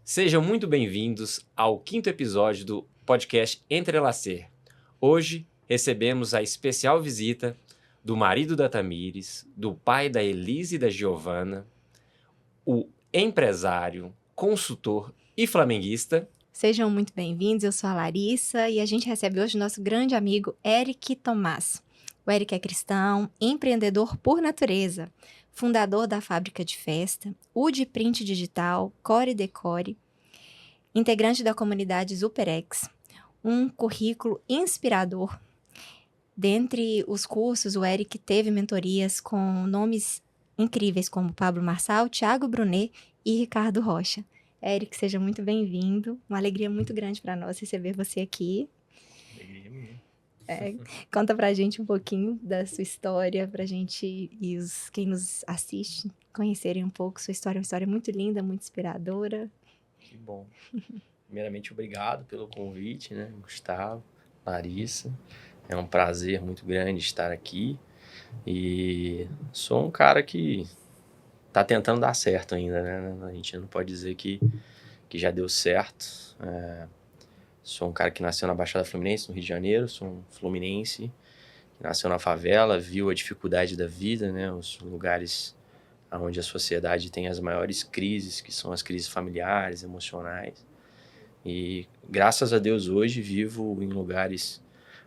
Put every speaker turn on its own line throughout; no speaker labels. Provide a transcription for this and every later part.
Sejam muito bem-vindos ao 5º episódio do podcast Entrelacer. Hoje recebemos a especial visita do marido da Tamires, do pai da Elise e da Giovana, o empresário, consultor e flamenguista.
Sejam muito bem-vindos, eu sou a Larissa e a gente recebe hoje o nosso grande amigo Eric Tomás. O Eric é cristão, empreendedor por natureza, fundador da Fábrica de Festa, UD Print Digital, Core Decore, integrante da comunidade SuperX, um currículo inspirador. Dentre os cursos, o Eric teve mentorias com nomes incríveis como Pablo Marçal, Thiago Brunet e Ricardo Rocha. Eric, seja muito bem-vindo. Uma alegria muito grande para nós receber você aqui.
Alegria minha.
Conta pra gente um pouquinho da sua história, pra gente e quem nos assiste conhecerem um pouco sua história. Uma história muito linda, muito inspiradora.
Que bom. Primeiramente, obrigado pelo convite, né, Gustavo, Larissa. É um prazer muito grande estar aqui e sou um cara que tá tentando dar certo ainda, né? A gente não pode dizer que já deu certo. Sou um cara que nasceu na Baixada Fluminense, no Rio de Janeiro. Sou um fluminense que nasceu na favela, viu a dificuldade da vida, né? Os lugares onde a sociedade tem as maiores crises, que são as crises familiares, emocionais. E graças a Deus hoje vivo em lugares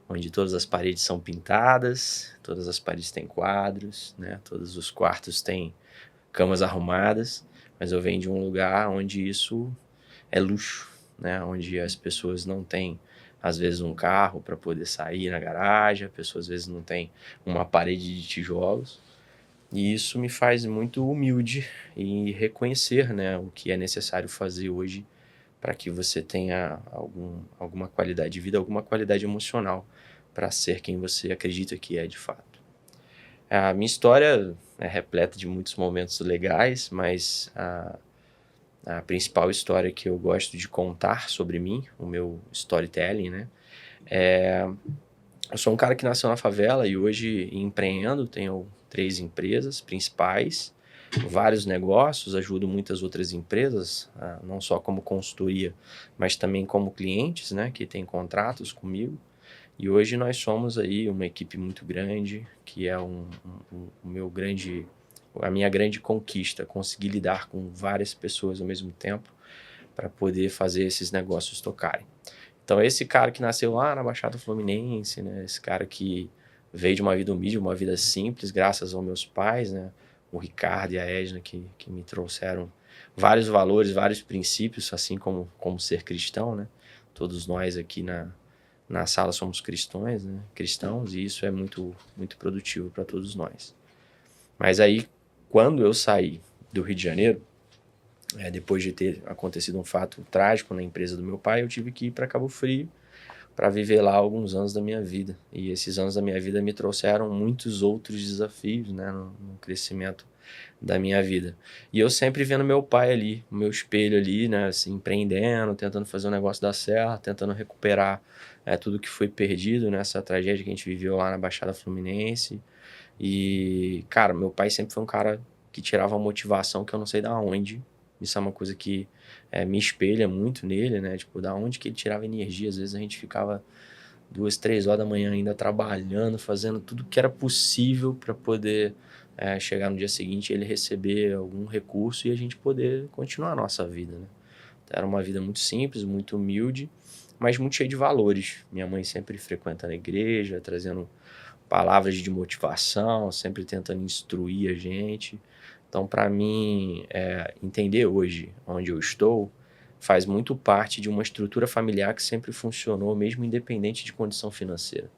onde todas as paredes são pintadas, todas as paredes têm quadros, né? Todos os quartos têm camas arrumadas, mas eu venho de um lugar onde isso é luxo, né? Onde as pessoas não têm, às vezes, um carro para poder sair na garagem, a pessoa às vezes não tem uma parede de tijolos, e isso me faz muito humilde e reconhecer, né, o que é necessário fazer hoje para que você tenha alguma qualidade de vida, alguma qualidade emocional para ser quem você acredita que é de fato. A minha história é repleta de muitos momentos legais, mas a principal história que eu gosto de contar sobre mim, o meu storytelling, né? Eu sou um cara que nasceu na favela e hoje empreendo, tenho 3 empresas principais, vários negócios, ajudo muitas outras empresas, não só como consultoria, mas também como clientes, né, que têm contratos comigo. E hoje nós somos aí uma equipe muito grande, que é a minha grande conquista, conseguir lidar com várias pessoas ao mesmo tempo para poder fazer esses negócios tocarem. Então esse cara que nasceu lá na Baixada Fluminense, né, esse cara que veio de uma vida humilde, uma vida simples, graças aos meus pais, né, o Ricardo e a Edna, que me trouxeram vários valores, vários princípios, assim como ser cristão, né? Todos nós aqui na sala somos cristãos, né? Cristãos, e isso é muito, muito produtivo para todos nós. Mas aí, quando eu saí do Rio de Janeiro, depois de ter acontecido um fato trágico na empresa do meu pai, eu tive que ir para Cabo Frio para viver lá alguns anos da minha vida. E esses anos da minha vida me trouxeram muitos outros desafios, né, no crescimento da minha vida. E eu sempre vendo meu pai ali, o meu espelho ali, né, assim, empreendendo, tentando fazer o negócio dar certo, tentando recuperar tudo que foi perdido nessa tragédia que a gente viveu lá na Baixada Fluminense. E, cara, meu pai sempre foi um cara que tirava uma motivação que eu não sei da onde. Isso é uma coisa que me espelha muito nele, né? Tipo, da onde que ele tirava energia. Às vezes a gente ficava 2, 3 horas da manhã ainda trabalhando, fazendo tudo que era possível para poder chegar no dia seguinte e ele receber algum recurso e a gente poder continuar a nossa vida, né? Era uma vida muito simples, muito humilde, mas muito cheia de valores. Minha mãe sempre frequentando a igreja, trazendo palavras de motivação, sempre tentando instruir a gente. Então, para mim, entender hoje onde eu estou faz muito parte de uma estrutura familiar que sempre funcionou, mesmo independente de condição financeira.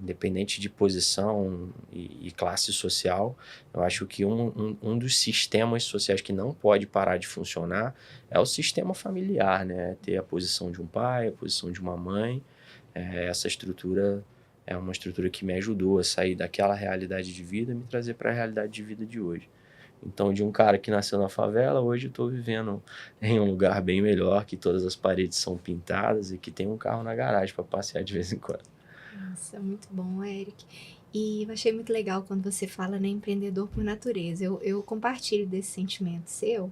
Independente de posição e classe social, eu acho que um dos sistemas sociais que não pode parar de funcionar é o sistema familiar, né? Ter a posição de um pai, a posição de uma mãe. Essa estrutura é uma estrutura que me ajudou a sair daquela realidade de vida e me trazer para a realidade de vida de hoje. Então, de um cara que nasceu na favela, hoje eu estou vivendo em um lugar bem melhor, que todas as paredes são pintadas e que tem um carro na garagem para passear de vez em quando.
Nossa, muito bom, Eric. E eu achei muito legal quando você fala, né, empreendedor por natureza. Eu compartilho desse sentimento seu,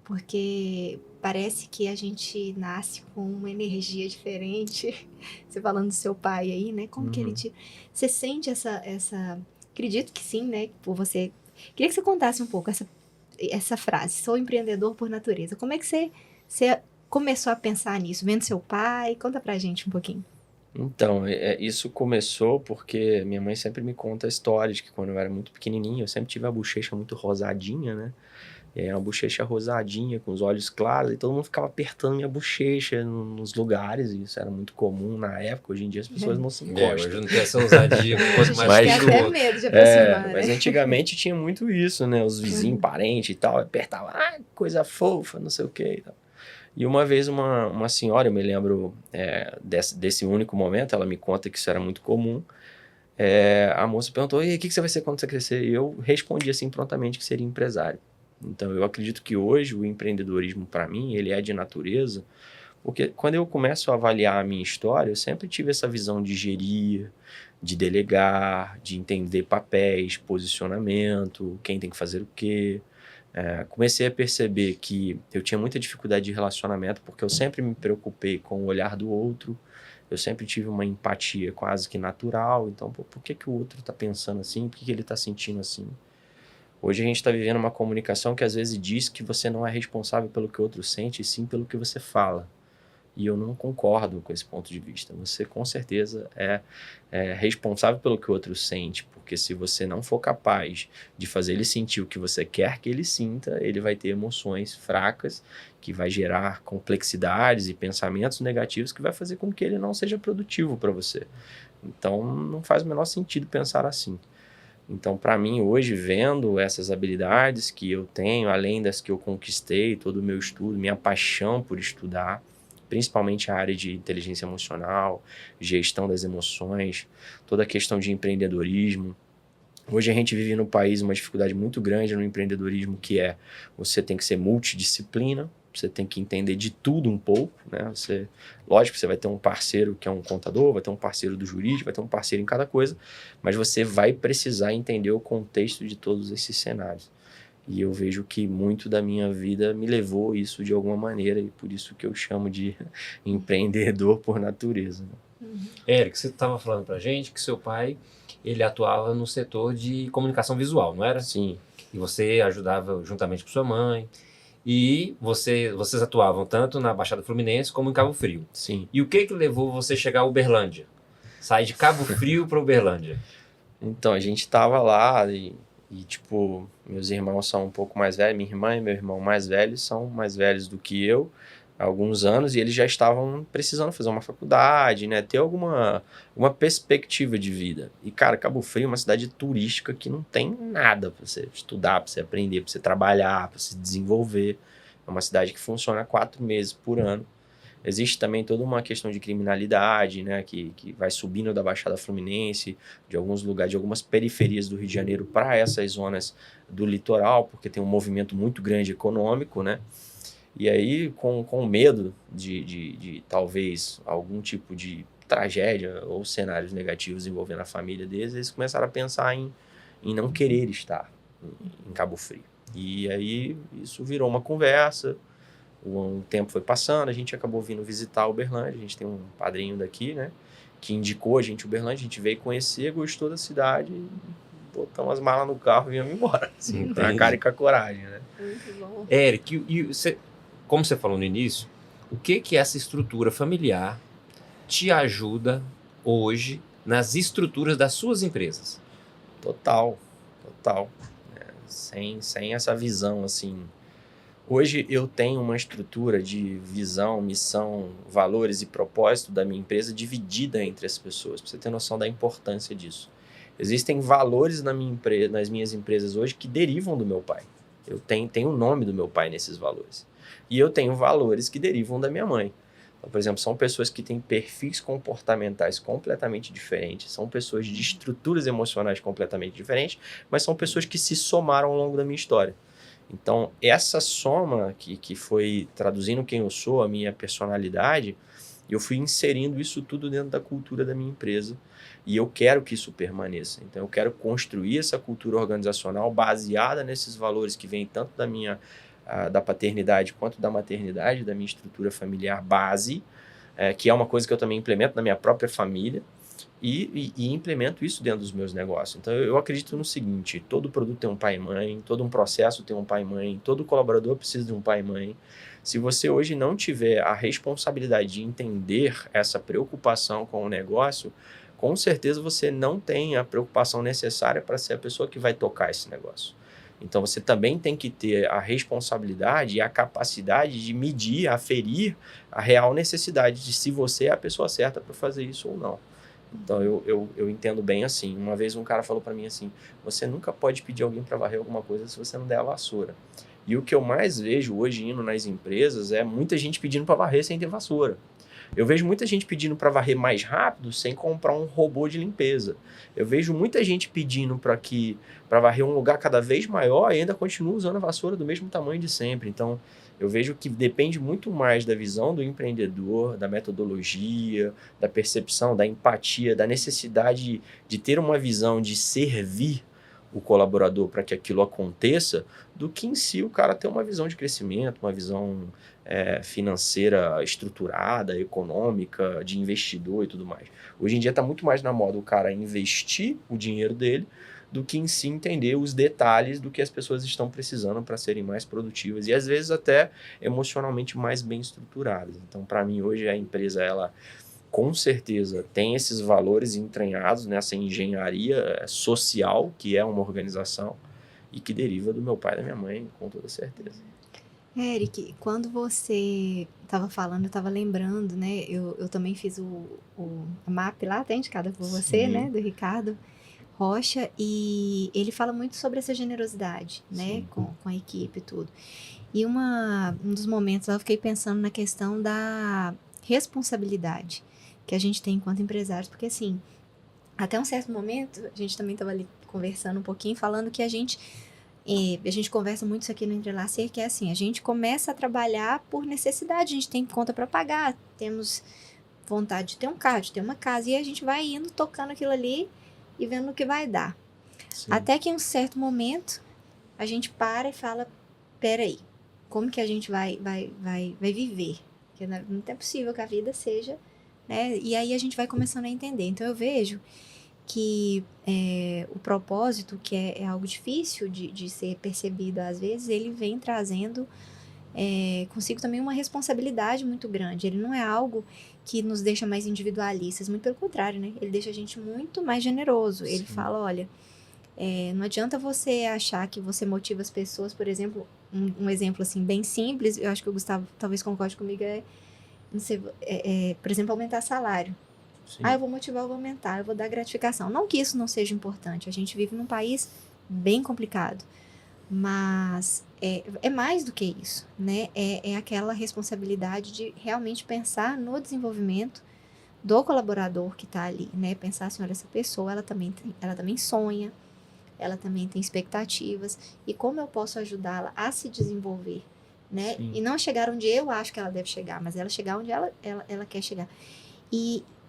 porque parece que a gente nasce com uma energia diferente. Você falando do seu pai aí, né? Como que ele te... Você sente essa... Acredito que sim, né? Por você... Queria que você contasse um pouco essa frase, sou empreendedor por natureza. Como é que você começou a pensar nisso? Vendo seu pai? Conta pra gente um pouquinho.
Então, isso começou porque minha mãe sempre me conta a história de que quando eu era muito pequenininho, eu sempre tive a bochecha muito rosadinha, né? E aí uma bochecha rosadinha, com os olhos claros, e todo mundo ficava apertando minha bochecha nos lugares, e isso era muito comum na época. Hoje em dia as pessoas não se encostam.
Hoje não tem essa ousadia, quanto mais
Tem
filho do
até
outro.
medo de aproximar, né?
Mas antigamente tinha muito isso, né? Os vizinhos, parentes e tal, apertavam, coisa fofa, não sei o que e tal. E uma vez uma senhora, eu me lembro desse único momento, ela me conta que isso era muito comum. A moça perguntou, e o que você vai ser quando você crescer? E eu respondi assim prontamente que seria empresário. Então eu acredito que hoje o empreendedorismo para mim, ele é de natureza, porque quando eu começo a avaliar a minha história, eu sempre tive essa visão de gerir, de delegar, de entender papéis, posicionamento, quem tem que fazer o quê. Comecei a perceber que eu tinha muita dificuldade de relacionamento porque eu sempre me preocupei com o olhar do outro, eu sempre tive uma empatia quase que natural, então por que o outro está pensando assim, por que ele está sentindo assim? Hoje a gente está vivendo uma comunicação que às vezes diz que você não é responsável pelo que o outro sente, e sim pelo que você fala. E eu não concordo com esse ponto de vista. Você, com certeza, é responsável pelo que o outro sente, porque se você não for capaz de fazer ele sentir o que você quer que ele sinta, ele vai ter emoções fracas, que vai gerar complexidades e pensamentos negativos que vai fazer com que ele não seja produtivo para você. Então, não faz o menor sentido pensar assim. Então, para mim, hoje, vendo essas habilidades que eu tenho, além das que eu conquistei, todo o meu estudo, minha paixão por estudar, principalmente a área de inteligência emocional, gestão das emoções, toda a questão de empreendedorismo. Hoje a gente vive no país uma dificuldade muito grande no empreendedorismo, que é você tem que ser multidisciplina, você tem que entender de tudo um pouco, né? Lógico que você vai ter um parceiro que é um contador, vai ter um parceiro do jurídico, vai ter um parceiro em cada coisa, mas você vai precisar entender o contexto de todos esses cenários. E eu vejo que muito da minha vida me levou isso de alguma maneira, e por isso que eu chamo de empreendedor por natureza.
Éric, você estava falando pra gente que seu pai, ele atuava no setor de comunicação visual, não era?
Sim.
E você ajudava juntamente com sua mãe. E vocês atuavam tanto na Baixada Fluminense como em Cabo Frio.
Sim.
E o que levou você a chegar a Uberlândia? Sair de Cabo Frio para Uberlândia?
Então, a gente tava lá tipo, meus irmãos são um pouco mais velhos, minha irmã e meu irmão mais velhos são mais velhos do que eu, há alguns anos, e eles já estavam precisando fazer uma faculdade, né, ter uma perspectiva de vida. E, cara, Cabo Frio é uma cidade turística que não tem nada para você estudar, para você aprender, para você trabalhar, para se desenvolver. É uma cidade que funciona 4 meses por ano. Existe também toda uma questão de criminalidade, né, que vai subindo da Baixada Fluminense, de alguns lugares, de algumas periferias do Rio de Janeiro para essas zonas do litoral, porque tem um movimento muito grande econômico, né? E aí, com medo de talvez algum tipo de tragédia ou cenários negativos envolvendo a família deles, eles começaram a pensar em não querer estar em Cabo Frio. E aí isso virou uma conversa. O tempo foi passando, a gente acabou vindo visitar Uberlândia, a gente tem um padrinho daqui, né, que indicou a gente Uberlândia, a gente veio conhecer, gostou da cidade, botamos as malas no carro e viemos embora, assim, com a cara e com a coragem, né.
Muito bom.
Éric, como você falou no início, o que essa estrutura familiar te ajuda hoje nas estruturas das suas empresas?
Total. Sem essa visão, assim. Hoje eu tenho uma estrutura de visão, missão, valores e propósito da minha empresa dividida entre as pessoas, para você ter noção da importância disso. Existem valores nas minhas empresas hoje que derivam do meu pai. Eu tenho o nome do meu pai nesses valores. E eu tenho valores que derivam da minha mãe. Então, por exemplo, são pessoas que têm perfis comportamentais completamente diferentes, são pessoas de estruturas emocionais completamente diferentes, mas são pessoas que se somaram ao longo da minha história. Então, essa soma que foi traduzindo quem eu sou, a minha personalidade, eu fui inserindo isso tudo dentro da cultura da minha empresa e eu quero que isso permaneça. Então, eu quero construir essa cultura organizacional baseada nesses valores que vêm tanto da minha da paternidade quanto da maternidade, da minha estrutura familiar base, que é uma coisa que eu também implemento na minha própria família, e implemento isso dentro dos meus negócios. Então, eu acredito no seguinte: todo produto tem um pai e mãe, todo um processo tem um pai e mãe, todo colaborador precisa de um pai e mãe. Se você hoje não tiver a responsabilidade de entender essa preocupação com o negócio, com certeza você não tem a preocupação necessária para ser a pessoa que vai tocar esse negócio. Então, você também tem que ter a responsabilidade e a capacidade de medir, aferir a real necessidade de se você é a pessoa certa para fazer isso ou não. Então, eu entendo bem assim. Uma vez um cara falou para mim assim: você nunca pode pedir alguém para varrer alguma coisa se você não der a vassoura. E o que eu mais vejo hoje indo nas empresas é muita gente pedindo para varrer sem ter vassoura. Eu vejo muita gente pedindo para varrer mais rápido sem comprar um robô de limpeza. Eu vejo muita gente pedindo para varrer um lugar cada vez maior e ainda continua usando a vassoura do mesmo tamanho de sempre. Então, eu vejo que depende muito mais da visão do empreendedor, da metodologia, da percepção, da empatia, da necessidade de ter uma visão de servir o colaborador para que aquilo aconteça, do que em si o cara ter uma visão de crescimento, uma visão financeira estruturada, econômica, de investidor e tudo mais. Hoje em dia está muito mais na moda o cara investir o dinheiro dele do que em si entender os detalhes do que as pessoas estão precisando para serem mais produtivas e às vezes até emocionalmente mais bem estruturadas. Então, para mim, hoje a empresa, ela com certeza tem esses valores entranhados nessa engenharia social que é uma organização e que deriva do meu pai e da minha mãe, com toda certeza.
Eric, quando você estava falando, eu estava lembrando, né? Eu também fiz a MAP lá, até indicada por você,
Sim.
né? Do Ricardo Rocha, e ele fala muito sobre essa generosidade, né?
Sim.
Com a equipe e tudo. E um dos momentos eu fiquei pensando na questão da responsabilidade que a gente tem enquanto empresários, porque assim, até um certo momento, a gente também estava ali conversando um pouquinho, falando que a gente conversa muito isso aqui no Entrelacer, que é assim, a gente começa a trabalhar por necessidade, a gente tem conta para pagar, temos vontade de ter um carro, de ter uma casa, e a gente vai indo, tocando aquilo ali e vendo o que vai dar.
Sim.
Até que em um certo momento, a gente para e fala, peraí, como que a gente vai viver? Porque não é possível que a vida seja, né? E aí a gente vai começando a entender. Então eu vejo que o propósito, que é algo difícil de ser percebido às vezes, ele vem trazendo consigo também uma responsabilidade muito grande. Ele não é algo que nos deixa mais individualistas, muito pelo contrário, né? Ele deixa a gente muito mais generoso. Ele fala, olha, não adianta você achar que você motiva as pessoas, por exemplo, um exemplo assim bem simples, eu acho que o Gustavo talvez concorde comigo, não sei, por exemplo, aumentar salário.
Sim.
Eu vou motivar, eu vou aumentar, eu vou dar gratificação. Não que isso não seja importante, a gente vive num país bem complicado, mas é mais do que isso, né? É aquela responsabilidade de realmente pensar no desenvolvimento do colaborador que está ali, né? Pensar assim, olha, essa pessoa, ela também sonha, ela também tem expectativas, e como eu posso ajudá-la a se desenvolver, né?
Sim.
E não chegar onde eu acho que ela deve chegar, mas ela chegar onde ela quer chegar.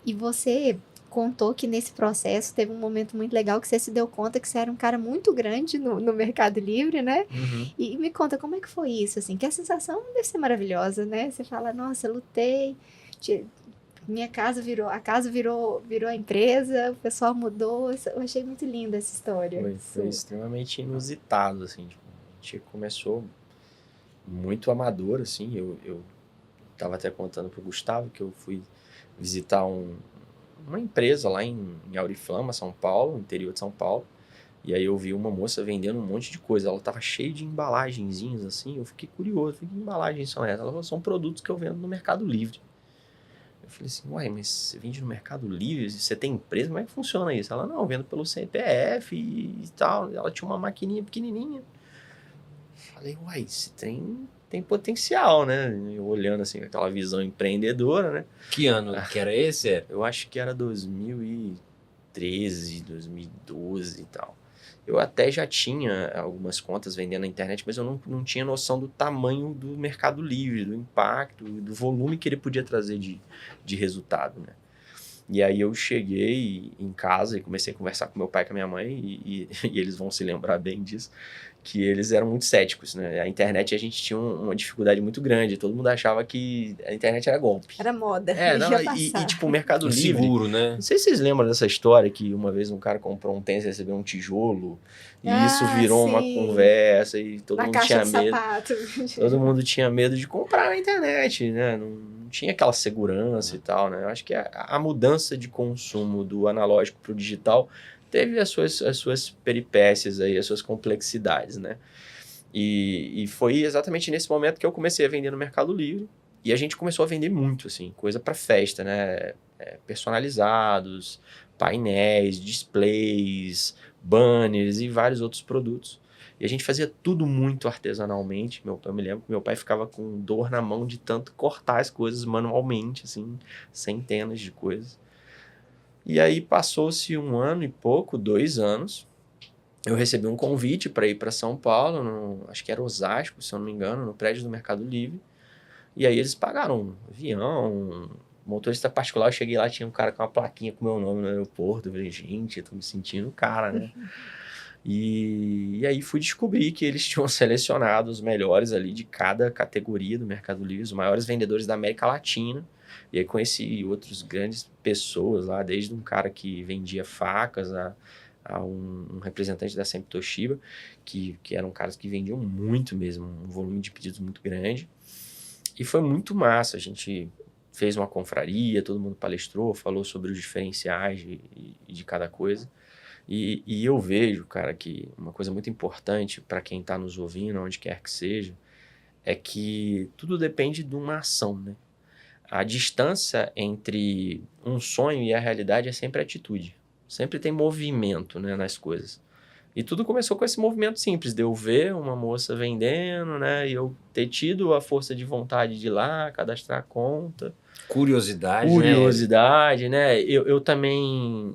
E você contou que nesse processo teve um momento muito legal que você se deu conta que você era um cara muito grande no Mercado Livre, né?
Uhum.
E me conta, como é que foi isso, assim? Que a sensação deve ser maravilhosa, né? Você fala, nossa, eu lutei, a casa virou a empresa, o pessoal mudou. Eu achei muito linda essa história.
Foi extremamente inusitado, assim. Tipo, a gente começou muito amador, assim. Eu tava até contando pro Gustavo que eu fui visitar uma empresa lá em Auriflama, São Paulo, interior de São Paulo. E aí eu vi uma moça vendendo um monte de coisa. Ela tava cheia de embalagenzinhas, assim. Eu fiquei curioso. Falei, que embalagens são essas? Ela falou, são produtos que eu vendo no Mercado Livre. Eu falei assim, uai, mas você vende no Mercado Livre? Você tem empresa? Como é que funciona isso? Ela, não, eu vendo pelo CPF e tal. Ela tinha uma maquininha pequenininha. Eu falei, uai, esse trem tem potencial, né? Eu olhando assim, aquela visão empreendedora, né?
Que ano que era esse?
Eu acho que era 2013, 2012 e tal. Eu até já tinha algumas contas vendendo na internet, mas eu não tinha noção do tamanho do Mercado Livre, do impacto, do volume que ele podia trazer de resultado, né? E aí eu cheguei em casa e comecei a conversar com meu pai e com a minha mãe, e eles vão se lembrar bem disso, que eles eram muito céticos, né? A internet a gente tinha uma dificuldade muito grande, todo mundo achava que a internet era golpe.
Era moda,
Não,
ia
e
passar.
tipo, o Mercado Livre...
Inseguro, né?
Não sei se vocês lembram dessa história que uma vez um cara comprou um tênis e recebeu um tijolo, e isso virou uma
sim.
conversa e todo
Na
mundo
caixa
tinha
de
medo.
sapato.
Todo mundo tinha medo de comprar na internet, né? Não tinha aquela segurança e tal, né? Eu acho que a mudança de consumo do analógico para o digital teve as suas peripécias aí, as suas complexidades, né? E foi exatamente nesse momento que eu comecei a vender no Mercado Livre. E a gente começou a vender muito, assim, coisa para festa, né? Personalizados, painéis, displays, banners e vários outros produtos. E a gente fazia tudo muito artesanalmente. Eu me lembro que meu pai ficava com dor na mão de tanto cortar as coisas manualmente, assim, centenas de coisas. E aí passou-se 1 ano e pouco, 2 anos, eu recebi um convite para ir para São Paulo, acho que era Osasco, se eu não me engano, no prédio do Mercado Livre. E aí eles pagaram um avião, motorista particular. Eu cheguei lá, tinha um cara com uma plaquinha com meu nome no aeroporto. Eu falei, gente, eu tô me sentindo o cara, né? E aí fui descobrir que eles tinham selecionado os melhores ali de cada categoria do Mercado Livre, os maiores vendedores da América Latina. E aí conheci outras grandes pessoas lá, desde um cara que vendia facas a um representante da Sempre Toshiba, que eram caras que vendiam muito mesmo, um volume de pedidos muito grande. E foi muito massa, a gente fez uma confraria, todo mundo palestrou, falou sobre os diferenciais de cada coisa. E eu vejo, cara, que uma coisa muito importante para quem está nos ouvindo, onde quer que seja, é que tudo depende de uma ação, né? A distância entre um sonho e a realidade é sempre atitude. Sempre tem movimento, né, nas coisas. E tudo começou com esse movimento simples, de eu ver uma moça vendendo, né, e eu ter tido a força de vontade de ir lá, cadastrar a conta. Curiosidade, né? Eu também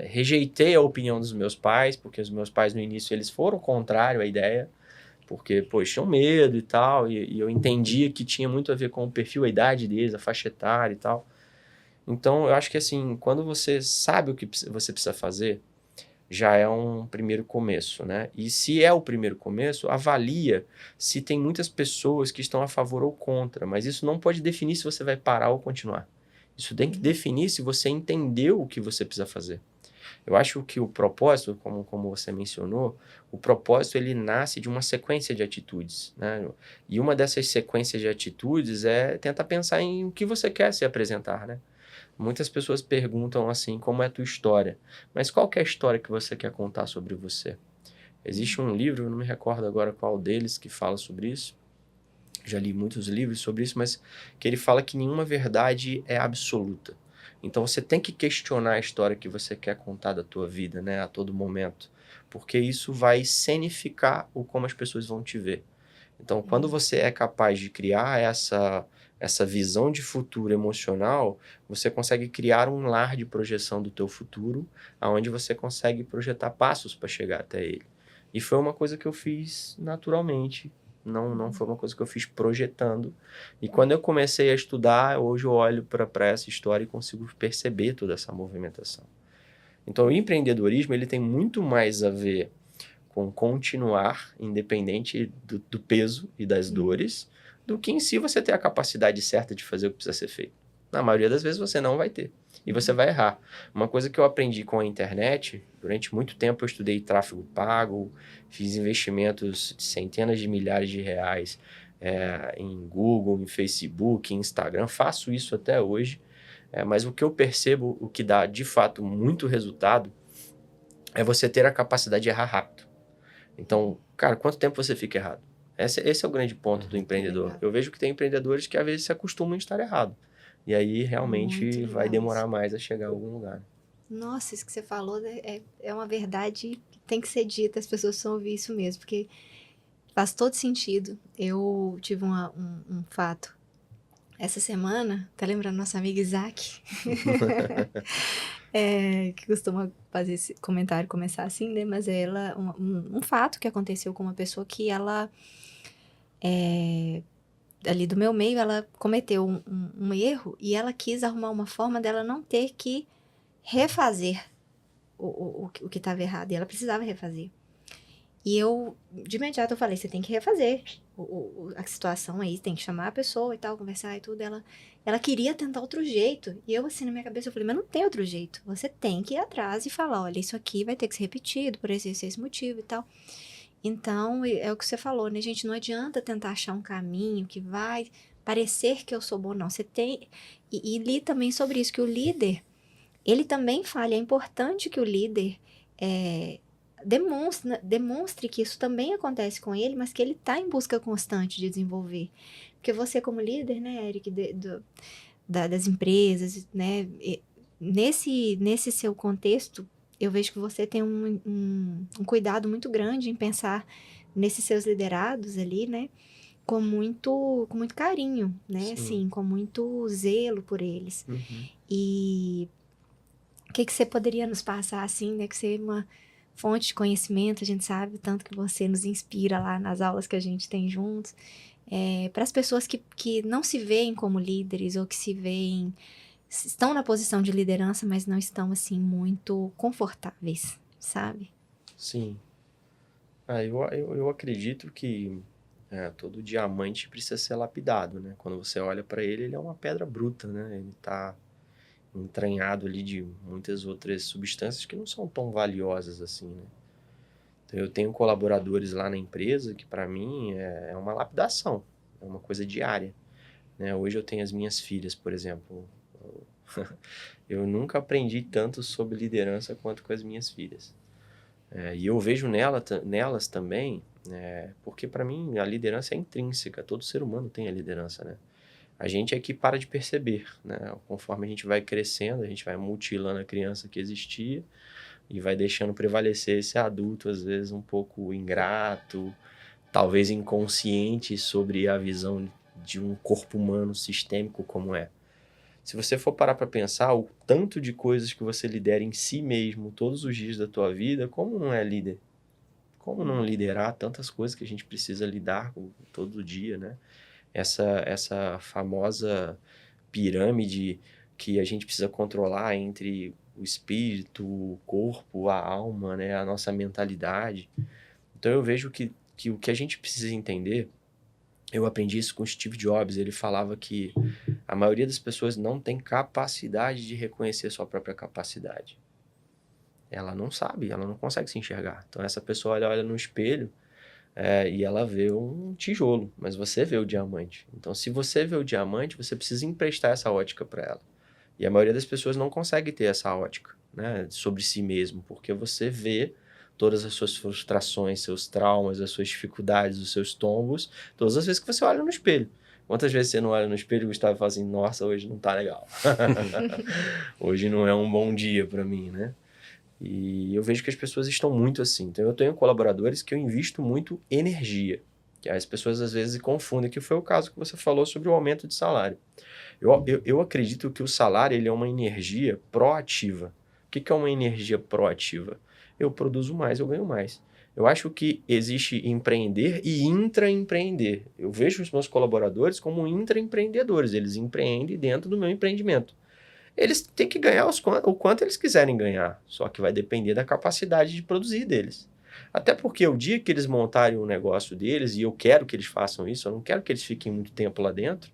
rejeitei a opinião dos meus pais, porque os meus pais no início eles foram contrário à ideia, porque, pô, tinham medo e tal, e eu entendia que tinha muito a ver com o perfil, a idade deles, a faixa etária e tal. Então, eu acho que assim, quando você sabe o que você precisa fazer, já é um primeiro começo, né? E se é o primeiro começo, avalia se tem muitas pessoas que estão a favor ou contra, mas isso não pode definir se você vai parar ou continuar. Isso tem que definir se você entendeu o que você precisa fazer. Eu acho que o propósito, como você mencionou, o propósito ele nasce de uma sequência de atitudes, né? E uma dessas sequências de atitudes é tentar pensar em o que você quer se apresentar, né? Muitas pessoas perguntam assim, como é a tua história? Mas qual que é a história que você quer contar sobre você? Existe um livro, eu não me recordo agora qual deles, que fala sobre isso. Já li muitos livros sobre isso, mas que ele fala que nenhuma verdade é absoluta. Então você tem que questionar a história que você quer contar da tua vida, né, a todo momento, porque isso vai cenificar o como as pessoas vão te ver. Então, quando você é capaz de criar essa visão de futuro emocional, você consegue criar um lar de projeção do teu futuro, aonde você consegue projetar passos para chegar até ele. E foi uma coisa que eu fiz naturalmente, não foi uma coisa que eu fiz projetando. E quando eu comecei a estudar, hoje eu olho para essa história e consigo perceber toda essa movimentação. Então, o empreendedorismo ele tem muito mais a ver com continuar independente do peso e das dores, do que em si você ter a capacidade certa de fazer o que precisa ser feito. Na maioria das vezes você não vai ter. E você vai errar. Uma coisa que eu aprendi com a internet, durante muito tempo eu estudei tráfego pago, fiz investimentos de centenas de milhares de reais em Google, em Facebook, em Instagram, faço isso até hoje. Mas o que eu percebo, o que dá de fato muito resultado, é você ter a capacidade de errar rápido. Então, cara, quanto tempo você fica errado? Esse é o grande ponto do empreendedor. Eu vejo que tem empreendedores que às vezes se acostumam a estar errado. E aí realmente vai demorar mais a chegar a algum lugar.
Nossa, isso que você falou é uma verdade que tem que ser dita, as pessoas precisam ouvir isso mesmo, porque faz todo sentido. Eu tive um fato essa semana, tá lembrando nossa amiga Isaac? Que costuma fazer esse comentário, começar assim, né? Mas ela, um fato que aconteceu com uma pessoa que ela, ali do meu meio, ela cometeu um erro e ela quis arrumar uma forma dela não ter que refazer o que estava errado. E ela precisava refazer. E eu, de imediato, eu falei, você tem que refazer a situação aí, tem que chamar a pessoa e tal, conversar e tudo. Ela queria tentar outro jeito. E eu, assim, na minha cabeça, eu falei, mas não tem outro jeito. Você tem que ir atrás e falar, olha, isso aqui vai ter que ser repetido por esse motivo e tal. Então, é o que você falou, né, gente? Não adianta tentar achar um caminho que vai parecer que eu sou bom, não. Você tem... E li também sobre isso, que o líder, ele também fala, é importante que o líder demonstre que isso também acontece com ele, mas que ele está em busca constante de desenvolver. Porque você, como líder, né, Eric, das empresas, né, nesse seu contexto, eu vejo que você tem um cuidado muito grande em pensar nesses seus liderados ali, né, com muito carinho, né,
Sim.
assim, com muito zelo por eles.
Uhum.
E o que você poderia nos passar, assim, né, que você é uma fonte de conhecimento, a gente sabe o tanto que você nos inspira lá nas aulas que a gente tem juntos, para as pessoas que não se veem como líderes ou que estão na posição de liderança, mas não estão, assim, muito confortáveis, sabe?
Sim. Eu acredito que todo diamante precisa ser lapidado, né? Quando você olha para ele, ele é uma pedra bruta, né? Ele tá entranhado ali de muitas outras substâncias que não são tão valiosas assim, né? Então, eu tenho colaboradores lá na empresa que, para mim, é uma lapidação, é uma coisa diária, né? Hoje eu tenho as minhas filhas, por exemplo. Eu nunca aprendi tanto sobre liderança quanto com as minhas filhas. E eu vejo nelas também, porque para mim a liderança é intrínseca, todo ser humano tem a liderança, né? A gente é que para de perceber, né? Conforme a gente vai crescendo, a gente vai mutilando a criança que existia e vai deixando prevalecer esse adulto, às vezes um pouco ingrato, talvez inconsciente sobre a visão de um corpo humano sistêmico como é. Se você for parar para pensar, o tanto de coisas que você lidera em si mesmo todos os dias da tua vida, como não é líder? Como não liderar tantas coisas que a gente precisa lidar todo dia, né? Essa famosa pirâmide que a gente precisa controlar entre o espírito, o corpo, a alma, né? A nossa mentalidade. Então eu vejo que o que a gente precisa entender, eu aprendi isso com o Steve Jobs, ele falava que a maioria das pessoas não tem capacidade de reconhecer sua própria capacidade. Ela não sabe, ela não consegue se enxergar. Então essa pessoa olha no espelho e ela vê um tijolo, mas você vê o diamante. Então se você vê o diamante, você precisa emprestar essa ótica para ela. E a maioria das pessoas não consegue ter essa ótica, né, sobre si mesmo, porque você vê todas as suas frustrações, seus traumas, as suas dificuldades, os seus tombos, todas as vezes que você olha no espelho. Quantas vezes você não olha no espelho e o Gustavo fala assim, nossa, hoje não tá legal. Hoje não é um bom dia para mim, né? E eu vejo que as pessoas estão muito assim. Então eu tenho colaboradores que eu invisto muito energia, que as pessoas às vezes confundem, que foi o caso que você falou sobre o aumento de salário. Eu acredito que o salário ele é uma energia proativa. O que é uma energia proativa? Eu produzo mais, eu ganho mais. Eu acho que existe empreender e intraempreender. Eu vejo os meus colaboradores como intraempreendedores. Eles empreendem dentro do meu empreendimento. Eles têm que ganhar o quanto eles quiserem ganhar, só que vai depender da capacidade de produzir deles. Até porque o dia que eles montarem o negócio deles, e eu quero que eles façam isso, eu não quero que eles fiquem muito tempo lá dentro,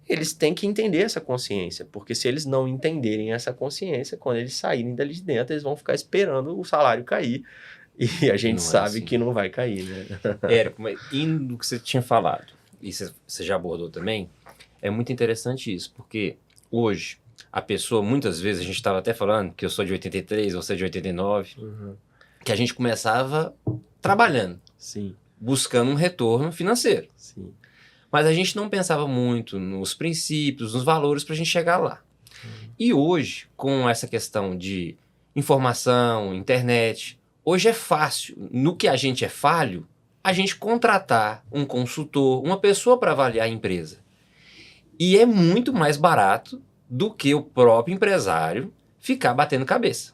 eles têm que entender essa consciência, porque se eles não entenderem essa consciência, quando eles saírem dali de dentro, eles vão ficar esperando o salário cair, e a gente
Não é
sabe
assim.
que não vai cair, né?
Érico, mas indo do que você tinha falado, e você já abordou também, é muito interessante isso, porque hoje a pessoa, muitas vezes, a gente estava até falando que eu sou de 83, você é de 89, que a gente começava trabalhando,
Sim,
buscando um retorno financeiro.
sim.
Mas a gente não pensava muito nos princípios, nos valores para a gente chegar lá. E hoje, com essa questão de informação, internet, hoje é fácil, no que a gente é falho, a gente contratar um consultor, uma pessoa para avaliar a empresa. E é muito mais barato do que o próprio empresário ficar batendo cabeça.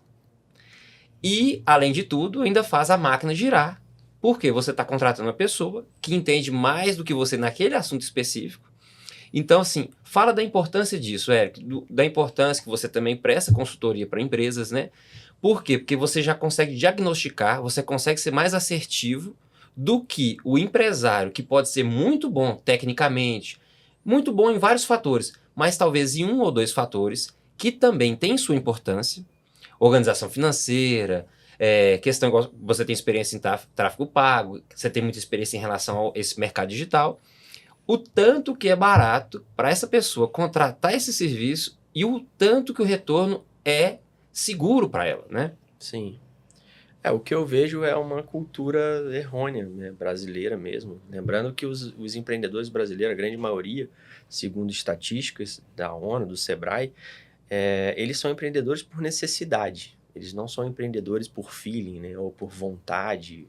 E, além de tudo, ainda faz a máquina girar, porque você está contratando uma pessoa que entende mais do que você naquele assunto específico. Então, assim, fala da importância disso, Érico, da importância que você também presta consultoria para empresas, né? Por quê? Porque você já consegue diagnosticar, você consegue ser mais assertivo do que o empresário, que pode ser muito bom tecnicamente, muito bom em vários fatores, mas talvez em um ou dois fatores que também têm sua importância, organização financeira, questão igual você tem experiência em tráfego pago, você tem muita experiência em relação a esse mercado digital, o tanto que é barato para essa pessoa contratar esse serviço e o tanto que o retorno é seguro para ela, né?
Sim. O que eu vejo é uma cultura errônea, né, brasileira mesmo. Lembrando que os empreendedores brasileiros, a grande maioria, segundo estatísticas da ONU, do Sebrae, eles são empreendedores por necessidade. Eles não são empreendedores por feeling, né, ou por vontade,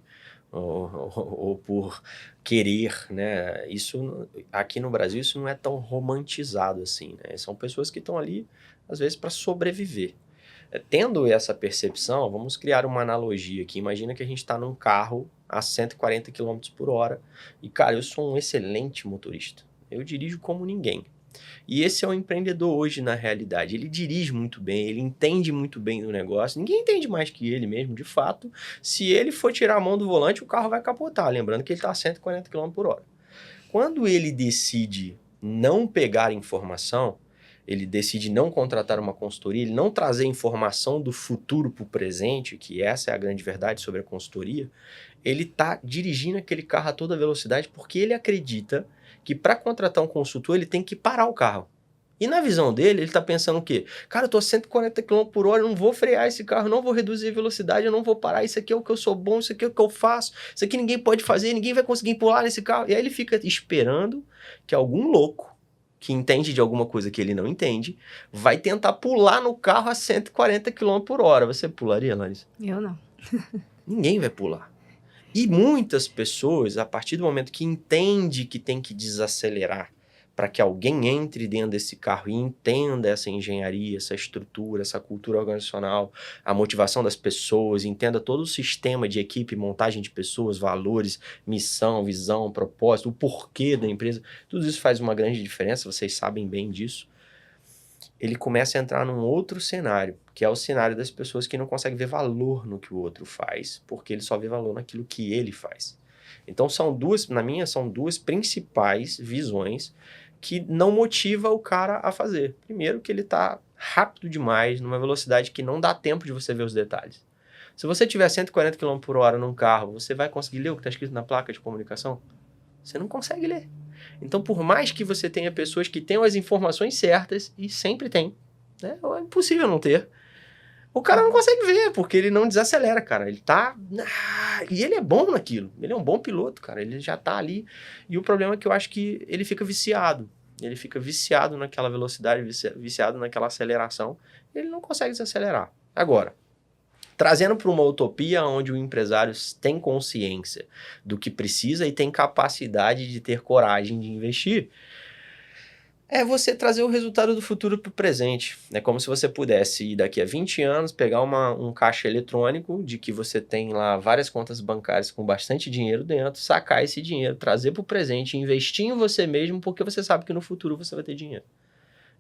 ou por querer, né? Isso, aqui no Brasil, isso não é tão romantizado assim, né? São pessoas que estão ali, às vezes, para sobreviver. Tendo essa percepção, vamos criar uma analogia aqui. Imagina que a gente está num carro a 140 km por hora e, cara, eu sou um excelente motorista. Eu dirijo como ninguém. E esse é o empreendedor hoje na realidade. Ele dirige muito bem, ele entende muito bem do negócio. Ninguém entende mais que ele mesmo, de fato. Se ele for tirar a mão do volante, o carro vai capotar. Lembrando que ele está a 140 km por hora. Quando ele decide não pegar informação, ele decide não contratar uma consultoria, ele não trazer informação do futuro para o presente, que essa é a grande verdade sobre a consultoria, ele está dirigindo aquele carro a toda velocidade porque ele acredita que para contratar um consultor ele tem que parar o carro. E na visão dele, ele está pensando o quê? Cara, eu estou a 140 km por hora, eu não vou frear esse carro, não vou reduzir a velocidade, eu não vou parar, isso aqui é o que eu sou bom, isso aqui é o que eu faço, isso aqui ninguém pode fazer, ninguém vai conseguir pular nesse carro. E aí ele fica esperando que algum louco que entende de alguma coisa que ele não entende, vai tentar pular no carro a 140 km por hora. Você pularia, Larissa?
Eu não.
Ninguém vai pular. E muitas pessoas, a partir do momento que entende que tem que desacelerar para que alguém entre dentro desse carro e entenda essa engenharia, essa estrutura, essa cultura organizacional, a motivação das pessoas, entenda todo o sistema de equipe, montagem de pessoas, valores, missão, visão, propósito, o porquê da empresa, tudo isso faz uma grande diferença, vocês sabem bem disso. Ele começa a entrar num outro cenário, que é o cenário das pessoas que não conseguem ver valor no que o outro faz, porque ele só vê valor naquilo que ele faz. Então são duas principais visões que não motiva o cara a fazer. Primeiro que ele está rápido demais, numa velocidade que não dá tempo de você ver os detalhes. Se você tiver 140 km por hora num carro, você vai conseguir ler o que está escrito na placa de comunicação? Você não consegue ler. Então, por mais que você tenha pessoas que tenham as informações certas, e sempre tem, né? É impossível não ter, o cara não consegue ver, porque ele não desacelera, cara. Ele tá... E ele é bom naquilo. Ele é um bom piloto, cara. Ele já tá ali. E o problema é que eu acho que ele fica viciado. Ele fica viciado naquela velocidade, viciado naquela aceleração. Ele não consegue desacelerar. Agora, trazendo para uma utopia onde o empresário tem consciência do que precisa e tem capacidade de ter coragem de investir, é você trazer o resultado do futuro para o presente. É como se você pudesse ir daqui a 20 anos, pegar um caixa eletrônico de que você tem lá várias contas bancárias com bastante dinheiro dentro, sacar esse dinheiro, trazer para o presente, investir em você mesmo, porque você sabe que no futuro você vai ter dinheiro.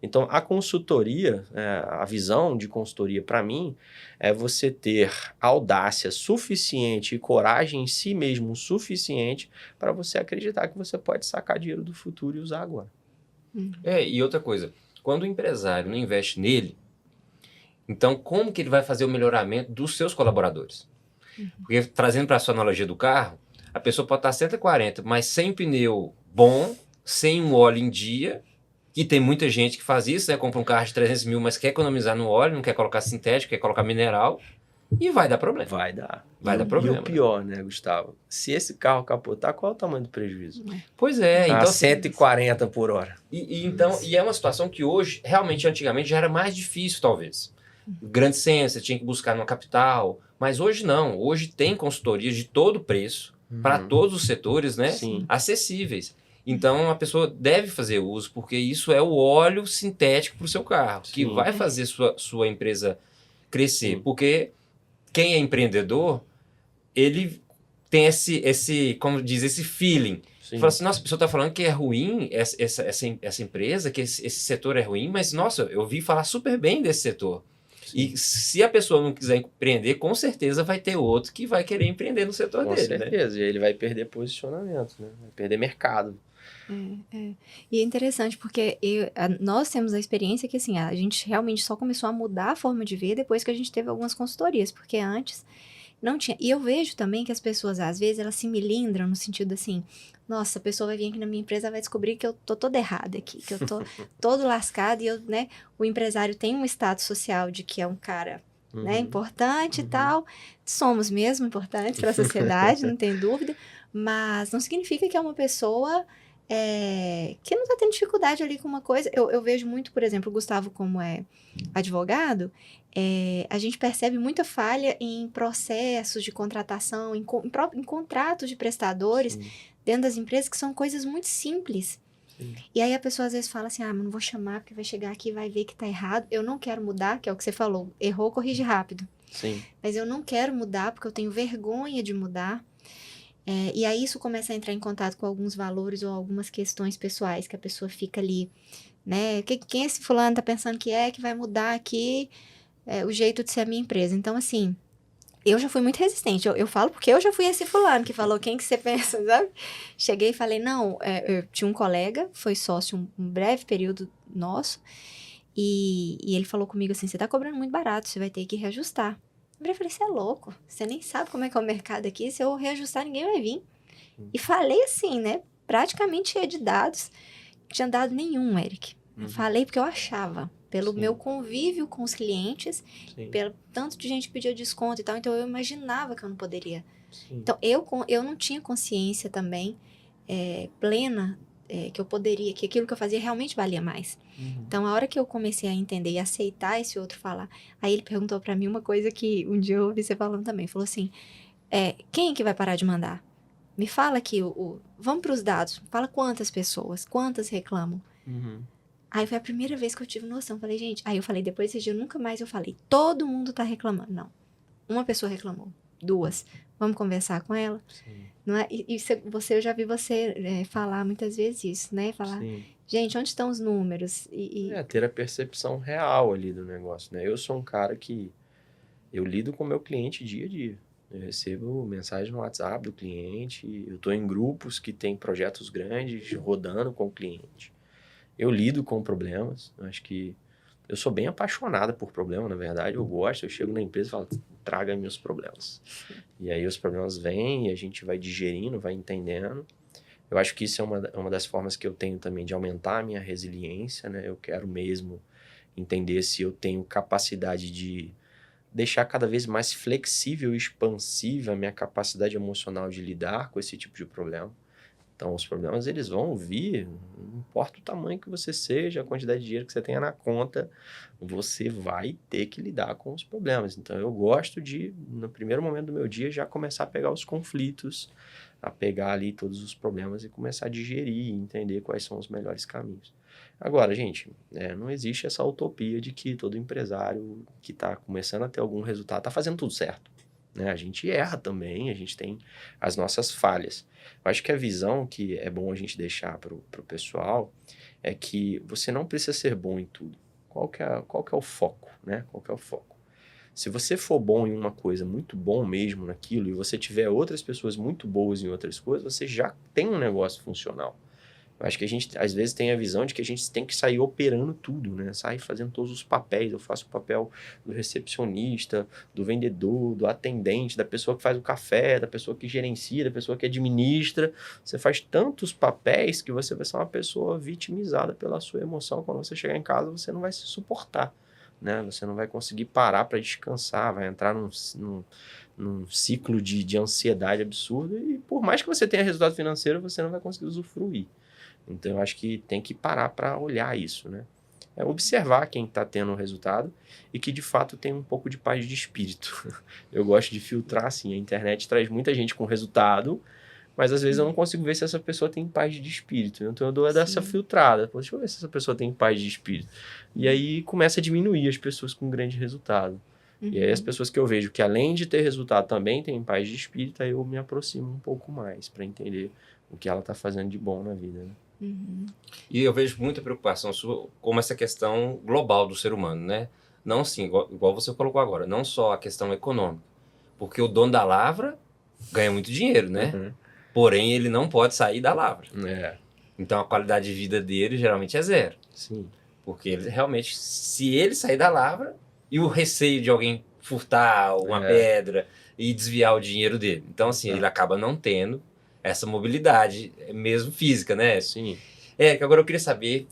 Então, a consultoria, a visão de consultoria para mim, é você ter audácia suficiente e coragem em si mesmo suficiente para você acreditar que você pode sacar dinheiro do futuro e usar agora.
E outra coisa, quando o empresário não investe nele, então como que ele vai fazer o melhoramento dos seus colaboradores? Porque, trazendo para a sua analogia do carro, a pessoa pode estar 140, mas sem pneu bom, sem um óleo em dia, e tem muita gente que faz isso, né? Compra um carro de 300 mil, mas quer economizar no óleo, não quer colocar sintético, quer colocar mineral, e vai dar problema.
Vai dar
problema.
E o pior, né, Gustavo? Se esse carro capotar, qual é o tamanho do prejuízo?
Pois é.
Então,
Então,
140 por hora.
E é uma situação que hoje, realmente, antigamente, já era mais difícil, talvez. Grande centro, você tinha que buscar numa capital, mas hoje não. Hoje tem consultorias de todo preço, para todos os setores, né?
Sim.
Acessíveis. Então, a pessoa deve fazer uso, porque isso é o óleo sintético para o seu carro, que vai fazer sua empresa crescer. Porque quem é empreendedor, ele tem esse como diz, esse feeling. Fala assim, nossa, a pessoa está falando que é ruim essa empresa, que esse setor é ruim, mas, nossa, eu ouvi falar super bem desse setor. E se a pessoa não quiser empreender, com certeza vai ter outro que vai querer empreender no setor
Com
dele, né?
certeza. E ele vai perder posicionamento, né? Vai perder mercado.
E é interessante porque nós temos a experiência que, assim, a gente realmente só começou a mudar a forma de ver depois que a gente teve algumas consultorias, porque antes não tinha. E eu vejo também que as pessoas, às vezes, elas se milindram no sentido assim, nossa, a pessoa vai vir aqui na minha empresa, vai descobrir que eu tô toda errada aqui, que eu tô todo lascado e eu, né, o empresário tem um status social de que é um cara, né, importante e tal. Somos mesmo importantes para a sociedade, não tem dúvida, mas não significa que é uma pessoa que não está tendo dificuldade ali com uma coisa. Eu vejo muito, por exemplo, o Gustavo, como é advogado, a gente percebe muita falha em processos de contratação, em contratos de prestadores
Sim.
dentro das empresas, que são coisas muito simples.
Sim.
E aí a pessoa às vezes fala assim, mas não vou chamar porque vai chegar aqui e vai ver que tá errado. Eu não quero mudar, que é o que você falou. Errou, corrige rápido.
Sim.
Mas eu não quero mudar porque eu tenho vergonha de mudar. E aí isso começa a entrar em contato com alguns valores ou algumas questões pessoais, que a pessoa fica ali, né? Quem esse fulano tá pensando que vai mudar aqui o jeito de ser a minha empresa? Então, assim, eu já fui muito resistente. Eu falo porque eu já fui esse fulano que falou, quem que você pensa, sabe? Cheguei e falei, não, eu tinha um colega, foi sócio um breve período nosso, e ele falou comigo assim, você tá cobrando muito barato, você vai ter que reajustar. Eu falei, você é louco, você nem sabe como é que é o mercado aqui, se eu reajustar ninguém vai vir. E falei assim, né, praticamente cheia de dados, não tinha dado nenhum, Eric. Falei porque eu achava, pelo meu convívio com os clientes, pelo tanto de gente que pedia desconto e tal, então eu imaginava que eu não poderia. Então eu não tinha consciência também plena que eu poderia, que aquilo que eu fazia realmente valia mais. Então, a hora que eu comecei a entender e aceitar esse outro falar, aí ele perguntou pra mim uma coisa que um dia eu ouvi você falando também, falou assim, quem que vai parar de mandar? Me fala aqui, vamos pros dados, fala quantas pessoas, quantas reclamam. Aí foi a primeira vez que eu tive noção, falei, gente, aí eu falei, depois desse dia, nunca mais eu falei, todo mundo tá reclamando. Não, uma pessoa reclamou, 2, vamos conversar com ela?
Sim.
Não é? Eu já vi você falar muitas vezes isso, né? Falar, gente, onde estão os números?
Ter a percepção real ali do negócio, né? Eu sou um cara que eu lido com o meu cliente dia a dia. Eu recebo mensagem no WhatsApp do cliente, eu estou em grupos que tem projetos grandes rodando com o cliente. Eu lido com problemas, eu acho que eu sou bem apaixonado por problema, na verdade, eu gosto, eu chego na empresa e falo, traga meus problemas. E aí os problemas vêm e a gente vai digerindo, vai entendendo. Eu acho que isso é uma das formas que eu tenho também de aumentar a minha resiliência, né? Eu quero mesmo entender se eu tenho capacidade de deixar cada vez mais flexível e expansiva a minha capacidade emocional de lidar com esse tipo de problema. Então, os problemas, eles vão vir, não importa o tamanho que você seja, a quantidade de dinheiro que você tenha na conta, você vai ter que lidar com os problemas. Então, eu gosto de, no primeiro momento do meu dia, já começar a pegar os conflitos, a pegar ali todos os problemas e começar a digerir e entender quais são os melhores caminhos. Agora, gente, não existe essa utopia de que todo empresário que está começando a ter algum resultado está fazendo tudo certo. Né? A gente erra também, a gente tem as nossas falhas. Eu acho que a visão que é bom a gente deixar para o pessoal é que você não precisa ser bom em tudo. Qual que é o foco, né? Qual que é o foco? Se você for bom em uma coisa, muito bom mesmo naquilo, e você tiver outras pessoas muito boas em outras coisas, você já tem um negócio funcional. Eu acho que a gente, às vezes, tem a visão de que a gente tem que sair operando tudo, né? Sair fazendo todos os papéis. Eu faço o papel do recepcionista, do vendedor, do atendente, da pessoa que faz o café, da pessoa que gerencia, da pessoa que administra. Você faz tantos papéis que você vai ser uma pessoa vitimizada pela sua emoção. Quando você chegar em casa, você não vai se suportar, né? Você não vai conseguir parar para descansar, vai entrar num ciclo de ansiedade absurdo e por mais que você tenha resultado financeiro, você não vai conseguir usufruir. Então, eu acho que tem que parar para olhar isso, né? Observar quem está tendo o resultado e que, de fato, tem um pouco de paz de espírito. Eu gosto de filtrar, assim. A internet traz muita gente com resultado, mas, às vezes, eu não consigo ver se essa pessoa tem paz de espírito. Então, eu dou dessa filtrada. Deixa eu ver se essa pessoa tem paz de espírito. E aí, começa a diminuir as pessoas com grande resultado. E aí, as pessoas que eu vejo que, além de ter resultado, também têm paz de espírito, aí eu me aproximo um pouco mais para entender o que ela está fazendo de bom na vida, né?
E eu vejo muita preocupação sua como essa questão global do ser humano, né? Não sim, igual você colocou agora, não só a questão econômica, porque o dono da lavra ganha muito dinheiro, né?
Uhum.
Porém, ele não pode sair da lavra.
É,
Então, a qualidade de vida dele geralmente é zero.
sim.
Porque ele, realmente, se ele sair da lavra e o receio de alguém furtar uma pedra e desviar o dinheiro dele. Então, assim, ele acaba não tendo essa mobilidade, mesmo física, né?
Sim.
Érica, agora eu queria saber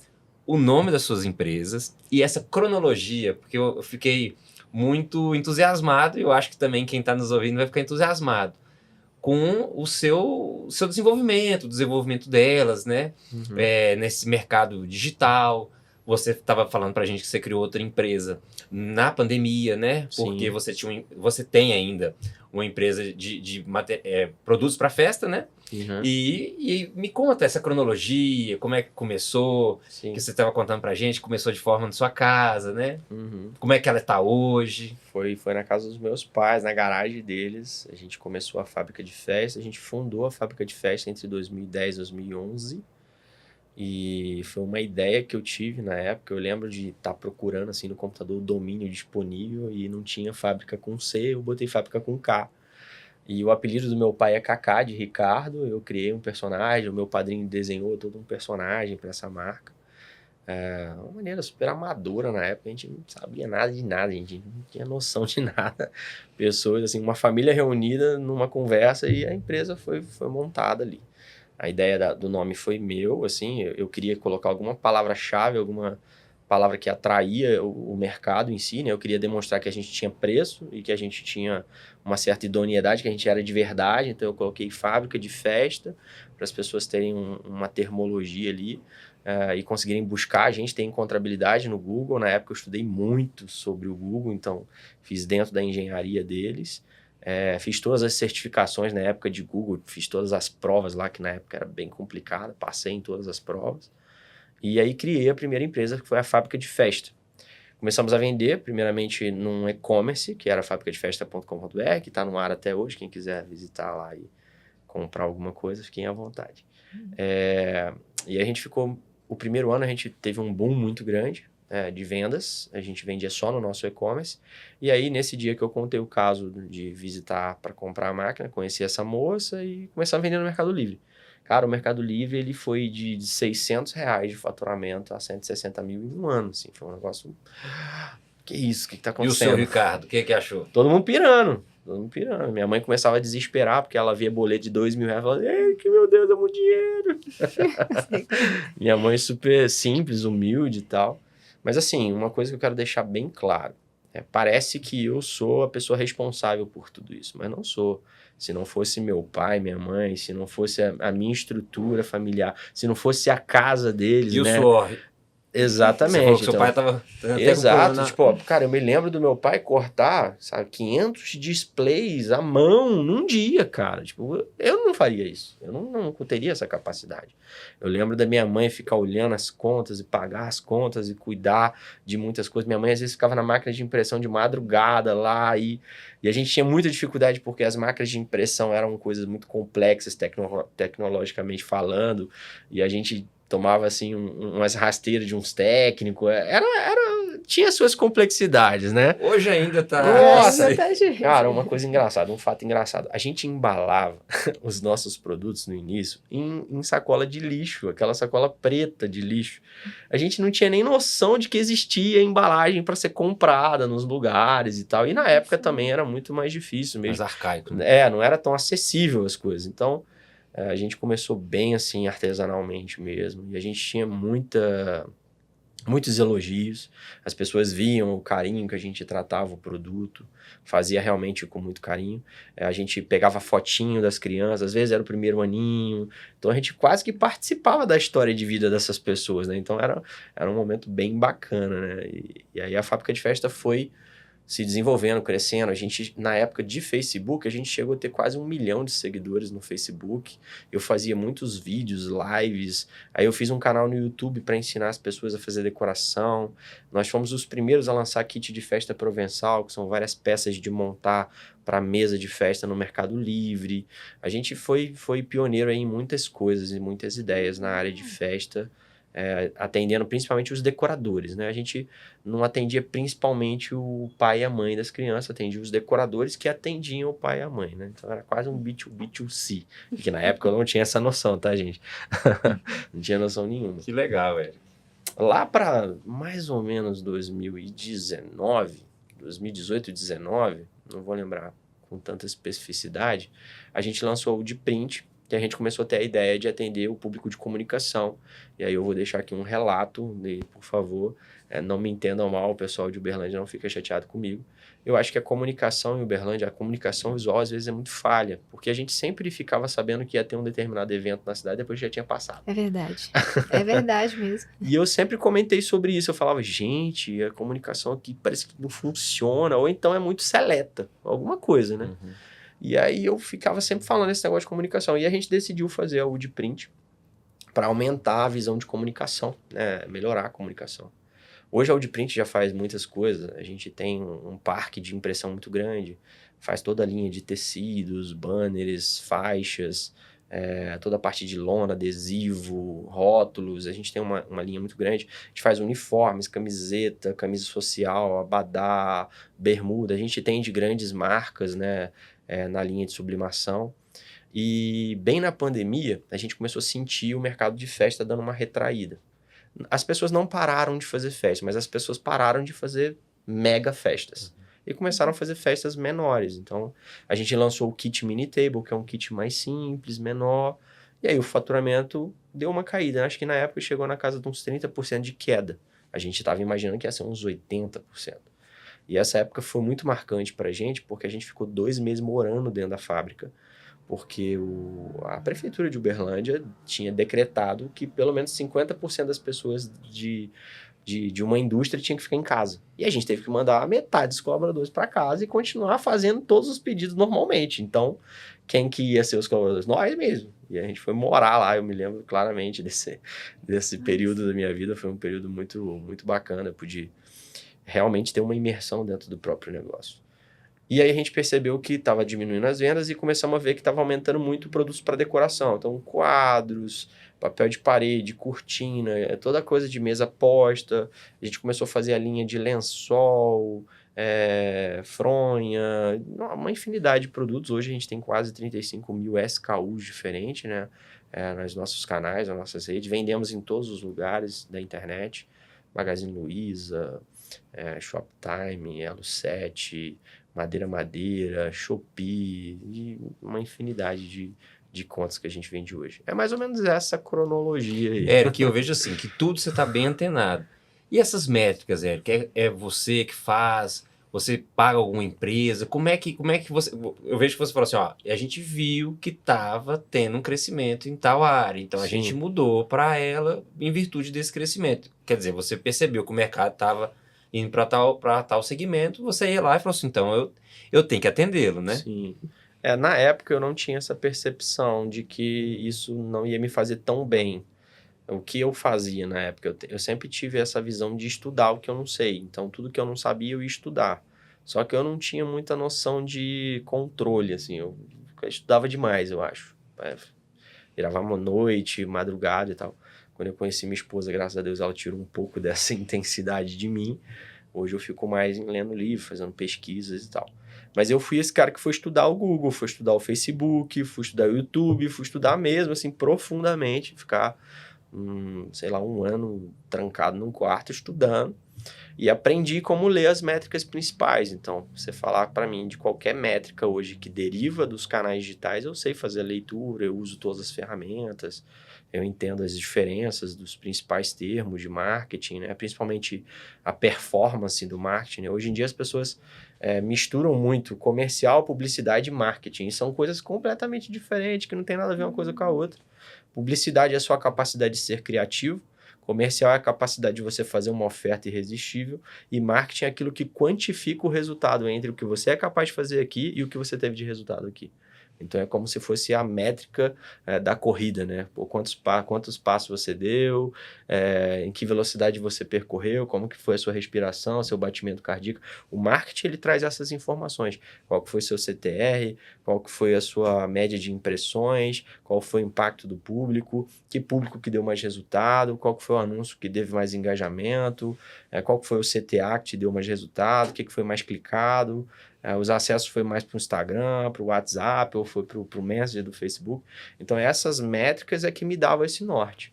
o nome das suas empresas e essa cronologia, porque eu fiquei muito entusiasmado e eu acho que também quem está nos ouvindo vai ficar entusiasmado com o seu desenvolvimento, o desenvolvimento delas, né?
Uhum.
Nesse mercado digital. Você estava falando para a gente que você criou outra empresa na pandemia, né? Porque
Sim.
você tem ainda uma empresa de produtos para festa, né?
Uhum.
E me conta essa cronologia, como é que começou,
Sim.
que você estava contando pra gente, começou de forma na sua casa, né?
Uhum.
Como é que ela está hoje?
Foi na casa dos meus pais, na garagem deles. A gente começou a fábrica de festa. A gente fundou a fábrica de festa entre 2010 e 2011. E foi uma ideia que eu tive na época. Eu lembro de estar procurando assim no computador o domínio disponível e não tinha fábrica com C, eu botei fábrica com K. E o apelido do meu pai é Kaká, de Ricardo. Eu criei um personagem, o meu padrinho desenhou todo um personagem para essa marca. Uma maneira super amadora na época, a gente não sabia nada de nada, a gente não tinha noção de nada. Pessoas, assim, uma família reunida numa conversa e a empresa foi montada ali. A ideia do nome foi meu, assim, eu queria colocar alguma palavra-chave, alguma palavra que atraía o mercado em si, né? Eu queria demonstrar que a gente tinha preço e que a gente tinha uma certa idoneidade, que a gente era de verdade, então eu coloquei fábrica de festa, para as pessoas terem uma termologia ali e conseguirem buscar. A gente tem encontrabilidade no Google, na época eu estudei muito sobre o Google, então fiz dentro da engenharia deles. Fiz todas as certificações na época de Google, fiz todas as provas lá, que na época era bem complicada, passei em todas as provas. E aí criei a primeira empresa, que foi a fábrica de festa. Começamos a vender, primeiramente num e-commerce, que era fabricadefesta.com.br, que está no ar até hoje, quem quiser visitar lá e comprar alguma coisa, fiquem à vontade. E a gente ficou, o primeiro ano a gente teve um boom muito grande, de vendas, a gente vendia só no nosso e-commerce, e aí nesse dia que eu contei o caso de visitar para comprar a máquina, conheci essa moça e começamos a vender no Mercado Livre. Cara, o Mercado Livre ele foi de R$600 de faturamento a 160 mil em um ano, assim, foi um negócio... Que isso? O que tá
E o
acontecendo?
seu Ricardo, o que achou?
Todo mundo pirando. Minha mãe começava a desesperar porque ela via boleto de R$2.000 e falava, ei, que meu Deus, é muito dinheiro. Minha mãe super simples, humilde e tal. Mas assim, uma coisa que eu quero deixar bem claro. Parece que eu sou a pessoa responsável por tudo isso, mas não sou. Se não fosse meu pai, minha mãe, se não fosse a minha estrutura familiar, se não fosse a casa deles,
E o
né?
suor?
Exatamente.
Você falou que seu
então,
pai tava até
exato,
com
tipo, ó, cara, eu me lembro do meu pai cortar, sabe, 500 displays à mão num dia, cara. Tipo, eu não faria isso. Eu não teria essa capacidade. Eu lembro da minha mãe ficar olhando as contas e pagar as contas e cuidar de muitas coisas. Minha mãe às vezes ficava na máquina de impressão de madrugada lá e a gente tinha muita dificuldade porque as máquinas de impressão eram coisas muito complexas tecnologicamente falando e a gente tomava assim umas rasteiras de uns técnicos, tinha suas complexidades, né?
Hoje ainda tá...
Nossa,
Ainda tá difícil.
cara, uma coisa engraçada, um fato engraçado. A gente embalava os nossos produtos no início em sacola de lixo, aquela sacola preta de lixo. A gente não tinha nem noção de que existia embalagem para ser comprada nos lugares e tal. E na época também era muito mais difícil mesmo.
Mais arcaico, né?
Não era tão acessível as coisas. Então, a gente começou bem assim, artesanalmente mesmo. E a gente tinha muitos elogios. As pessoas viam o carinho que a gente tratava o produto. Fazia realmente com muito carinho. A gente pegava fotinho das crianças. Às vezes era o primeiro aninho. Então, a gente quase que participava da história de vida dessas pessoas, né? Então, era um momento bem bacana, né? E aí a fábrica de festa foi se desenvolvendo, crescendo. A gente, na época de Facebook, a gente chegou a ter quase 1 milhão de seguidores no Facebook. Eu fazia muitos vídeos, lives. Aí eu fiz um canal no YouTube para ensinar as pessoas a fazer decoração. Nós fomos os primeiros a lançar kit de festa provençal, que são várias peças de montar para mesa de festa no Mercado Livre. A gente foi pioneiro aí em muitas coisas e muitas ideias na área de festa. atendendo principalmente os decoradores, né? A gente não atendia principalmente o pai e a mãe das crianças, atendia os decoradores que atendiam o pai e a mãe, né? Então era quase um B2B2C, que na época eu não tinha essa noção, tá, gente? Não tinha noção nenhuma.
Que legal, velho.
Lá para mais ou menos 2019, 2018, 2019, não vou lembrar com tanta especificidade, a gente lançou o de print, que a gente começou a ter a ideia de atender o público de comunicação. E aí eu vou deixar aqui um relato, e, por favor, não me entendam mal, o pessoal de Uberlândia não fica chateado comigo. Eu acho que a comunicação em Uberlândia, a comunicação visual, às vezes é muito falha, porque a gente sempre ficava sabendo que ia ter um determinado evento na cidade, depois já tinha passado.
É verdade mesmo.
E eu sempre comentei sobre isso, eu falava, gente, a comunicação aqui parece que não funciona, ou então é muito seleta, alguma coisa, né?
Uhum.
E aí eu ficava sempre falando esse negócio de comunicação. E a gente decidiu fazer a UD Print para aumentar a visão de comunicação, né? Melhorar a comunicação. Hoje a UD Print já faz muitas coisas. A gente tem um parque de impressão muito grande, faz toda a linha de tecidos, banners, faixas, toda a parte de lona, adesivo, rótulos. A gente tem uma linha muito grande. A gente faz uniformes, camiseta, camisa social, abadá, bermuda. A gente tem de grandes marcas, né? Na linha de sublimação. E bem na pandemia, a gente começou a sentir o mercado de festa dando uma retraída. As pessoas não pararam de fazer festa, mas as pessoas pararam de fazer mega festas. E começaram a fazer festas menores. Então, a gente lançou o kit Mini Table, que é um kit mais simples, menor. E aí o faturamento deu uma caída. Acho que na época chegou na casa de uns 30% de queda. A gente estava imaginando que ia ser uns 80%. E essa época foi muito marcante para a gente, porque a gente ficou 2 meses morando dentro da fábrica, porque a prefeitura de Uberlândia tinha decretado que pelo menos 50% das pessoas de uma indústria tinham que ficar em casa. E a gente teve que mandar metade dos colaboradores para casa e continuar fazendo todos os pedidos normalmente. Então, quem que ia ser os colaboradores? Nós mesmo. E a gente foi morar lá, eu me lembro claramente desse período da minha vida, foi um período muito, muito bacana, eu pude realmente ter uma imersão dentro do próprio negócio. E aí a gente percebeu que estava diminuindo as vendas e começamos a ver que estava aumentando muito produtos para decoração. Então, quadros, papel de parede, cortina, toda coisa de mesa posta. A gente começou a fazer a linha de lençol, fronha, uma infinidade de produtos. Hoje a gente tem quase 35 mil SKUs diferentes, né? Nos nossos canais, nas nossas redes. Vendemos em todos os lugares da internet. Magazine Luiza, Shoptime, Elo7, Madeira, Shopee, e uma infinidade de contas que a gente vende hoje. É mais ou menos essa cronologia aí.
Eric, eu vejo assim, que tudo você está bem antenado. E essas métricas, Eric, é você que faz? Você paga alguma empresa? Como é que você... Eu vejo que você falou assim, ó, a gente viu que estava tendo um crescimento em tal área, então a
Sim.
gente mudou para ela em virtude desse crescimento. Quer dizer, você percebeu que o mercado estava indo para tal segmento, você ia lá e falou assim, então eu tenho que atendê-lo, né?
Sim. Na época eu não tinha essa percepção de que isso não ia me fazer tão bem. O que eu fazia na época? Eu sempre tive essa visão de estudar o que eu não sei. Então, tudo que eu não sabia, eu ia estudar. Só que eu não tinha muita noção de controle, assim. Eu estudava demais, eu acho. Virava uma noite, madrugada e tal. Quando eu conheci minha esposa, graças a Deus, ela tirou um pouco dessa intensidade de mim. Hoje eu fico mais lendo livro, fazendo pesquisas e tal. Mas eu fui esse cara que foi estudar o Google, foi estudar o Facebook, fui estudar o YouTube, fui estudar mesmo, assim, profundamente, ficar... sei lá, 1 ano trancado num quarto estudando e aprendi como ler as métricas principais. Então, você falar para mim de qualquer métrica hoje que deriva dos canais digitais, eu sei fazer a leitura, eu uso todas as ferramentas, eu entendo as diferenças dos principais termos de marketing, né? Principalmente a performance do marketing, né? Hoje em dia as pessoas misturam muito comercial, publicidade e marketing, e são coisas completamente diferentes, que não tem nada a ver uma coisa com a outra. Publicidade é a sua capacidade de ser criativo, comercial é a capacidade de você fazer uma oferta irresistível, e marketing é aquilo que quantifica o resultado entre o que você é capaz de fazer aqui e o que você teve de resultado aqui. Então é como se fosse a métrica da corrida, né? Pô, quantos passos você deu, em que velocidade você percorreu, como que foi a sua respiração, seu batimento cardíaco. O marketing ele traz essas informações. Qual que foi seu CTR, qual que foi a sua média de impressões, qual foi o impacto do público, que público que deu mais resultado, qual que foi o anúncio que teve mais engajamento, qual que foi o CTA que te deu mais resultado, o que foi mais clicado, os acessos foi mais para o Instagram, para o WhatsApp, ou foi para o Messenger do Facebook. Então, essas métricas é que me davam esse norte.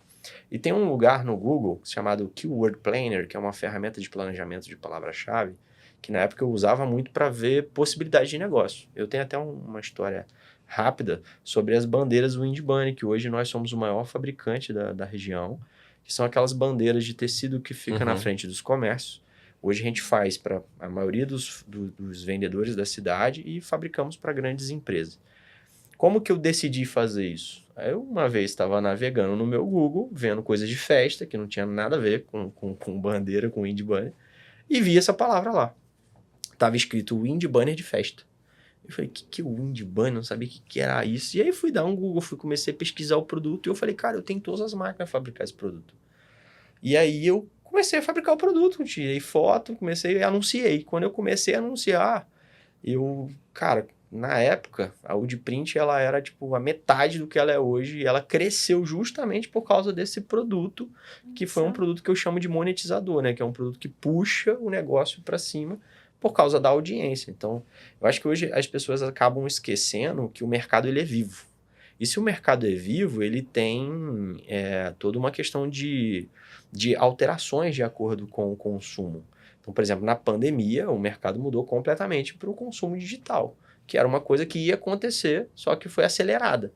E tem um lugar no Google chamado Keyword Planner, que é uma ferramenta de planejamento de palavra-chave, que na época eu usava muito para ver possibilidades de negócio. Eu tenho até uma história rápida sobre as bandeiras Wind Bunny, que hoje nós somos o maior fabricante da região, que são aquelas bandeiras de tecido que fica na frente dos comércios. Hoje a gente faz para a maioria dos vendedores da cidade e fabricamos para grandes empresas. Como que eu decidi fazer isso? Eu uma vez estava navegando no meu Google, vendo coisas de festa, que não tinha nada a ver com bandeira, com Wind Bunny, e vi essa palavra lá. Estava escrito Wind Bunny de festa. Eu falei, que é o Wind Bunny? Não sabia o que era isso. E aí fui dar um Google, comecei a pesquisar o produto, e eu falei, cara, eu tenho todas as máquinas para fabricar esse produto. E aí eu comecei a fabricar o produto, tirei foto, anunciei. Quando eu comecei a anunciar, cara, na época, a Udprint, ela era tipo a metade do que ela é hoje, e ela cresceu justamente por causa desse produto, que foi um produto que eu chamo de monetizador, né? Que é um produto que puxa o negócio para cima por causa da audiência. Então, eu acho que hoje as pessoas acabam esquecendo que o mercado ele é vivo. E se o mercado é vivo, ele tem toda uma questão de alterações de acordo com o consumo. Então, por exemplo, na pandemia, o mercado mudou completamente para o consumo digital, que era uma coisa que ia acontecer, só que foi acelerada.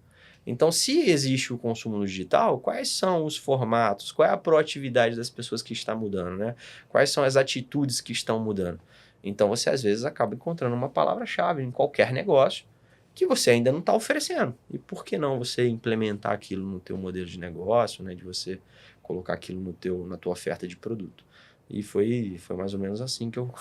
Então, se existe o consumo no digital, quais são os formatos, qual é a proatividade das pessoas que está mudando, né? Quais são as atitudes que estão mudando? Então, você às vezes acaba encontrando uma palavra-chave em qualquer negócio que você ainda não está oferecendo. E por que não você implementar aquilo no teu modelo de negócio, né? De você colocar aquilo na tua oferta de produto. E foi mais ou menos assim que eu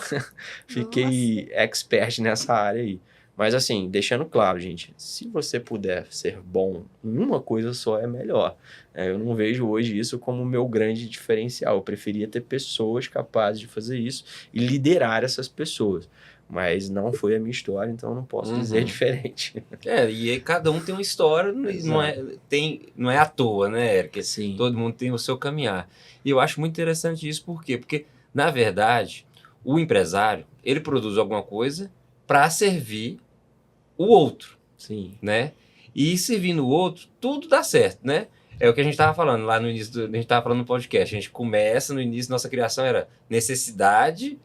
fiquei expert nessa área aí. Mas assim, deixando claro, gente, se você puder ser bom em uma coisa só, é melhor. Eu não vejo hoje isso como o meu grande diferencial. Eu preferia ter pessoas capazes de fazer isso e liderar essas pessoas. Mas não foi a minha história, então eu não posso dizer diferente.
E aí cada um tem uma história, não é à toa, né, Eric?
Sim.
Todo mundo tem o seu caminhar. E eu acho muito interessante isso, por quê? Porque, na verdade, o empresário, ele produz alguma coisa para servir o outro.
Sim.
Né? E servindo o outro, tudo dá certo, né? É o que a gente estava falando lá no início, a gente estava falando no podcast. A gente começa, no início, nossa criação era necessidade,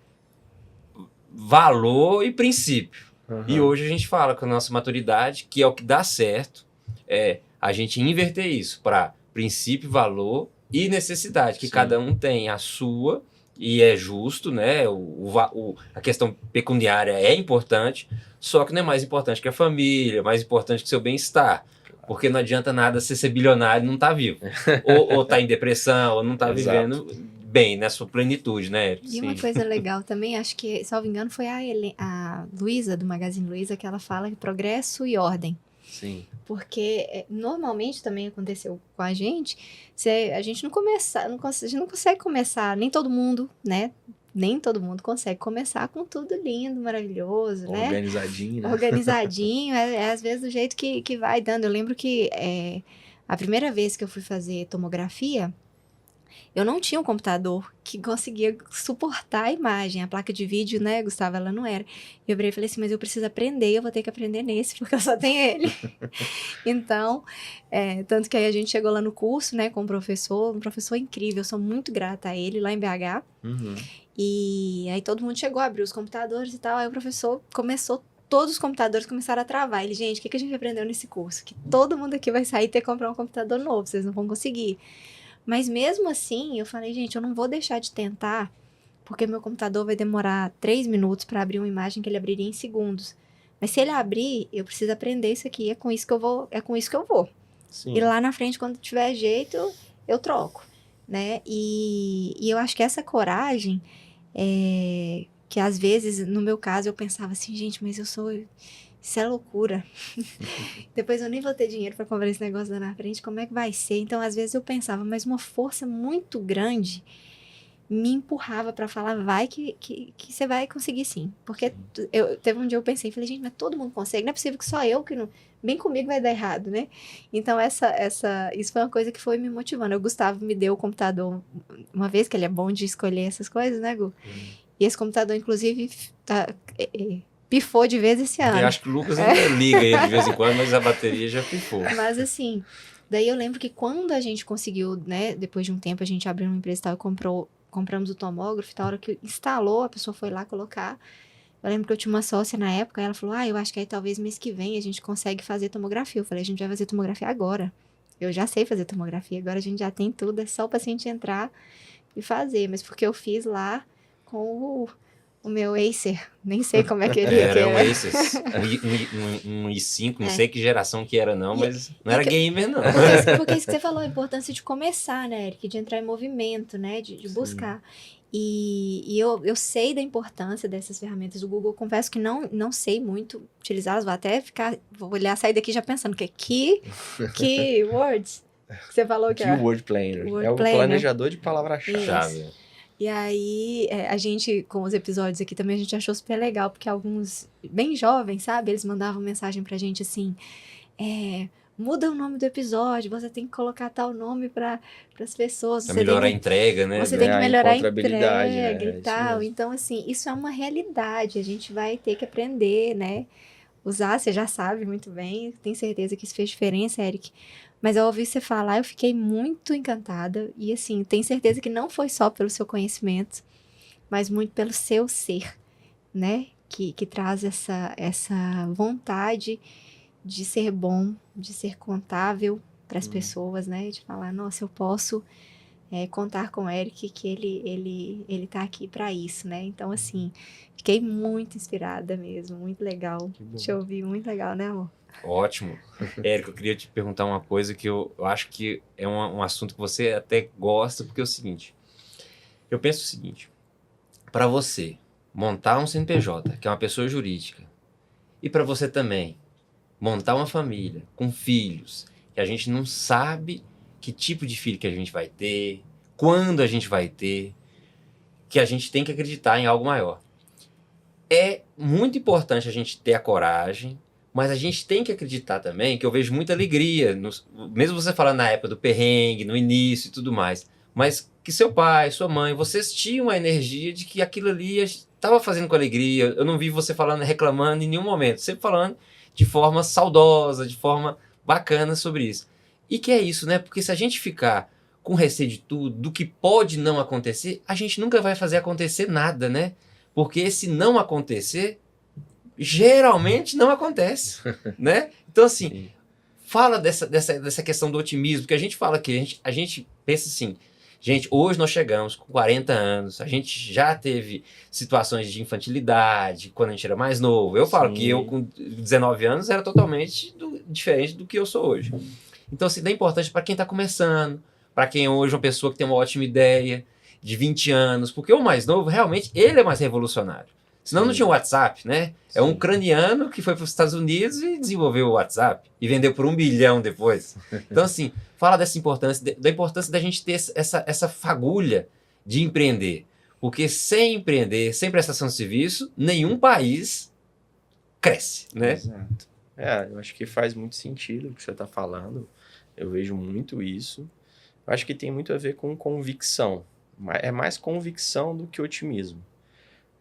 valor e princípio. E hoje a gente fala com a nossa maturidade, que é o que dá certo, é a gente inverter isso para princípio, valor e necessidade, que
Sim.
cada um tem a sua, e é justo, né? A questão pecuniária é importante, só que não é mais importante que a família, mais importante que o seu bem-estar. Porque não adianta nada você ser bilionário e não estar vivo. ou tá em depressão, ou não tá vivendo bem, na sua plenitude, né?
E uma coisa legal também, acho que, salvo engano, foi a Luísa, do Magazine Luiza, que ela fala de progresso e ordem.
Sim.
Porque normalmente também aconteceu com a gente, a gente não consegue começar, nem todo mundo, né? Nem todo mundo consegue começar com tudo lindo, maravilhoso, né?
Organizadinho, né?
Organizadinho, às vezes do jeito que vai dando. Eu lembro que a primeira vez que eu fui fazer tomografia, eu não tinha um computador que conseguia suportar a imagem. A placa de vídeo, né, Gustavo, ela não era. Eu virei e falei assim, mas eu preciso aprender, eu vou ter que aprender nesse, porque eu só tenho ele. Então, tanto que aí a gente chegou lá no curso, né, com um professor incrível, eu sou muito grata a ele, lá em BH. E aí todo mundo chegou, abriu os computadores e tal, aí o professor todos os computadores começaram a travar. Ele, gente, o que a gente aprendeu nesse curso? Que todo mundo aqui vai sair e ter que comprar um computador novo, vocês não vão conseguir. Mas mesmo assim, eu falei, gente, eu não vou deixar de tentar, porque meu computador vai demorar 3 minutos para abrir uma imagem que ele abriria em segundos. Mas se ele abrir, eu preciso aprender isso aqui, é com isso que eu vou.
Sim.
E lá na frente, quando tiver jeito, eu troco, né? E eu acho que essa coragem, que às vezes, no meu caso, eu pensava assim, gente, mas eu sou isso é loucura. Depois eu nem vou ter dinheiro para comprar esse negócio lá na frente, como é que vai ser? Então, às vezes eu pensava, mas uma força muito grande me empurrava para falar, vai que você vai conseguir sim. Porque teve um dia eu pensei, falei, gente, mas todo mundo consegue, não é possível que só eu que não... Bem comigo vai dar errado, né? Então, isso foi uma coisa que foi me motivando. O Gustavo me deu o computador uma vez, que ele é bom de escolher essas coisas, né, Gu? E esse computador, inclusive, pifou de vez esse ano.
Eu acho que o Lucas ainda liga ele de vez em quando, mas a bateria já pifou.
Mas assim, daí eu lembro que quando a gente conseguiu, né, depois de um tempo, a gente abriu uma empresa e tal, e compramos o tomógrafo e tal, a hora que instalou, a pessoa foi lá colocar. Eu lembro que eu tinha uma sócia na época, ela falou, eu acho que aí talvez mês que vem a gente consegue fazer tomografia. Eu falei, a gente vai fazer tomografia agora. Eu já sei fazer tomografia, agora a gente já tem tudo, é só o paciente entrar e fazer. Mas porque eu fiz lá com o meu Acer, nem sei como é que ele
Era um Acer, um i5, não sei que geração que era não, mas não era gamer não.
Porque isso que você falou, a importância de começar, né, Eric? De entrar em movimento, né, de buscar. E eu sei da importância dessas ferramentas do Google. Confesso que não sei muito utilizá-las. Vou olhar, sair daqui já pensando que words que você falou que é?
Keyword Planner.
Word
É o
Planner.
planejador de palavra-chave.
E aí, a gente, com os episódios aqui também, a gente achou super legal, porque alguns bem jovens, sabe? Eles mandavam mensagem pra gente assim, muda o nome do episódio, você tem que colocar tal nome para as pessoas.
Pra melhorar a entrega, né?
Você tem que melhorar a
encontrabilidade,
entrega e tal.
mesmo.
Então, assim, isso é uma realidade. A gente vai ter que aprender, né? Usar, você já sabe muito bem. Tenho certeza que isso fez diferença, Eric. Mas ao ouvir você falar, eu fiquei muito encantada. E, assim, tenho certeza que não foi só pelo seu conhecimento, mas muito pelo seu ser, né? Que traz essa vontade de ser bom, de ser contável para as pessoas, né? De falar, nossa, eu posso contar com o Eric, que ele tá aqui para isso, né? Então, assim, fiquei muito inspirada mesmo, muito legal te ouvir, muito legal, né, amor?
Ótimo. Érico, eu queria te perguntar uma coisa que eu acho que é um assunto que você até gosta, porque é o seguinte, eu penso o seguinte, para você montar um CNPJ, que é uma pessoa jurídica, e para você também montar uma família com filhos, que a gente não sabe que tipo de filho que a gente vai ter, quando a gente vai ter, que a gente tem que acreditar em algo maior. É muito importante a gente ter a coragem, mas a gente tem que acreditar também, que eu vejo muita alegria, mesmo você falando na época do perrengue, no início e tudo mais, mas que seu pai, sua mãe, vocês tinham a energia de que aquilo ali estava fazendo com alegria. Eu não vi você falando, reclamando em nenhum momento, sempre falando de forma saudosa, de forma bacana sobre isso. E que é isso, né? Porque se a gente ficar com receio de tudo, do que pode não acontecer, a gente nunca vai fazer acontecer nada, né? Porque esse não acontecer, geralmente não acontece, né? Então, assim, fala dessa questão do otimismo, que a gente fala que a gente pensa assim, gente, hoje nós chegamos com 40 anos, a gente já teve situações de infantilidade, quando a gente era mais novo. Eu falo que eu, com 19 anos, era totalmente diferente do que eu sou hoje. Então, assim, é importante para quem está começando, para quem hoje é uma pessoa que tem uma ótima ideia, de 20 anos, porque o mais novo, realmente, ele é mais revolucionário. Senão não tinha o WhatsApp, né? É um ucraniano que foi para os Estados Unidos e desenvolveu o WhatsApp e vendeu por 1 bilhão depois. Então, assim, fala dessa importância, da importância da gente ter essa fagulha de empreender. Porque sem empreender, sem prestação de serviço, nenhum país cresce, né?
Exato. Eu acho que faz muito sentido o que você está falando. Eu vejo muito isso. Eu acho que tem muito a ver com convicção. É mais convicção do que otimismo.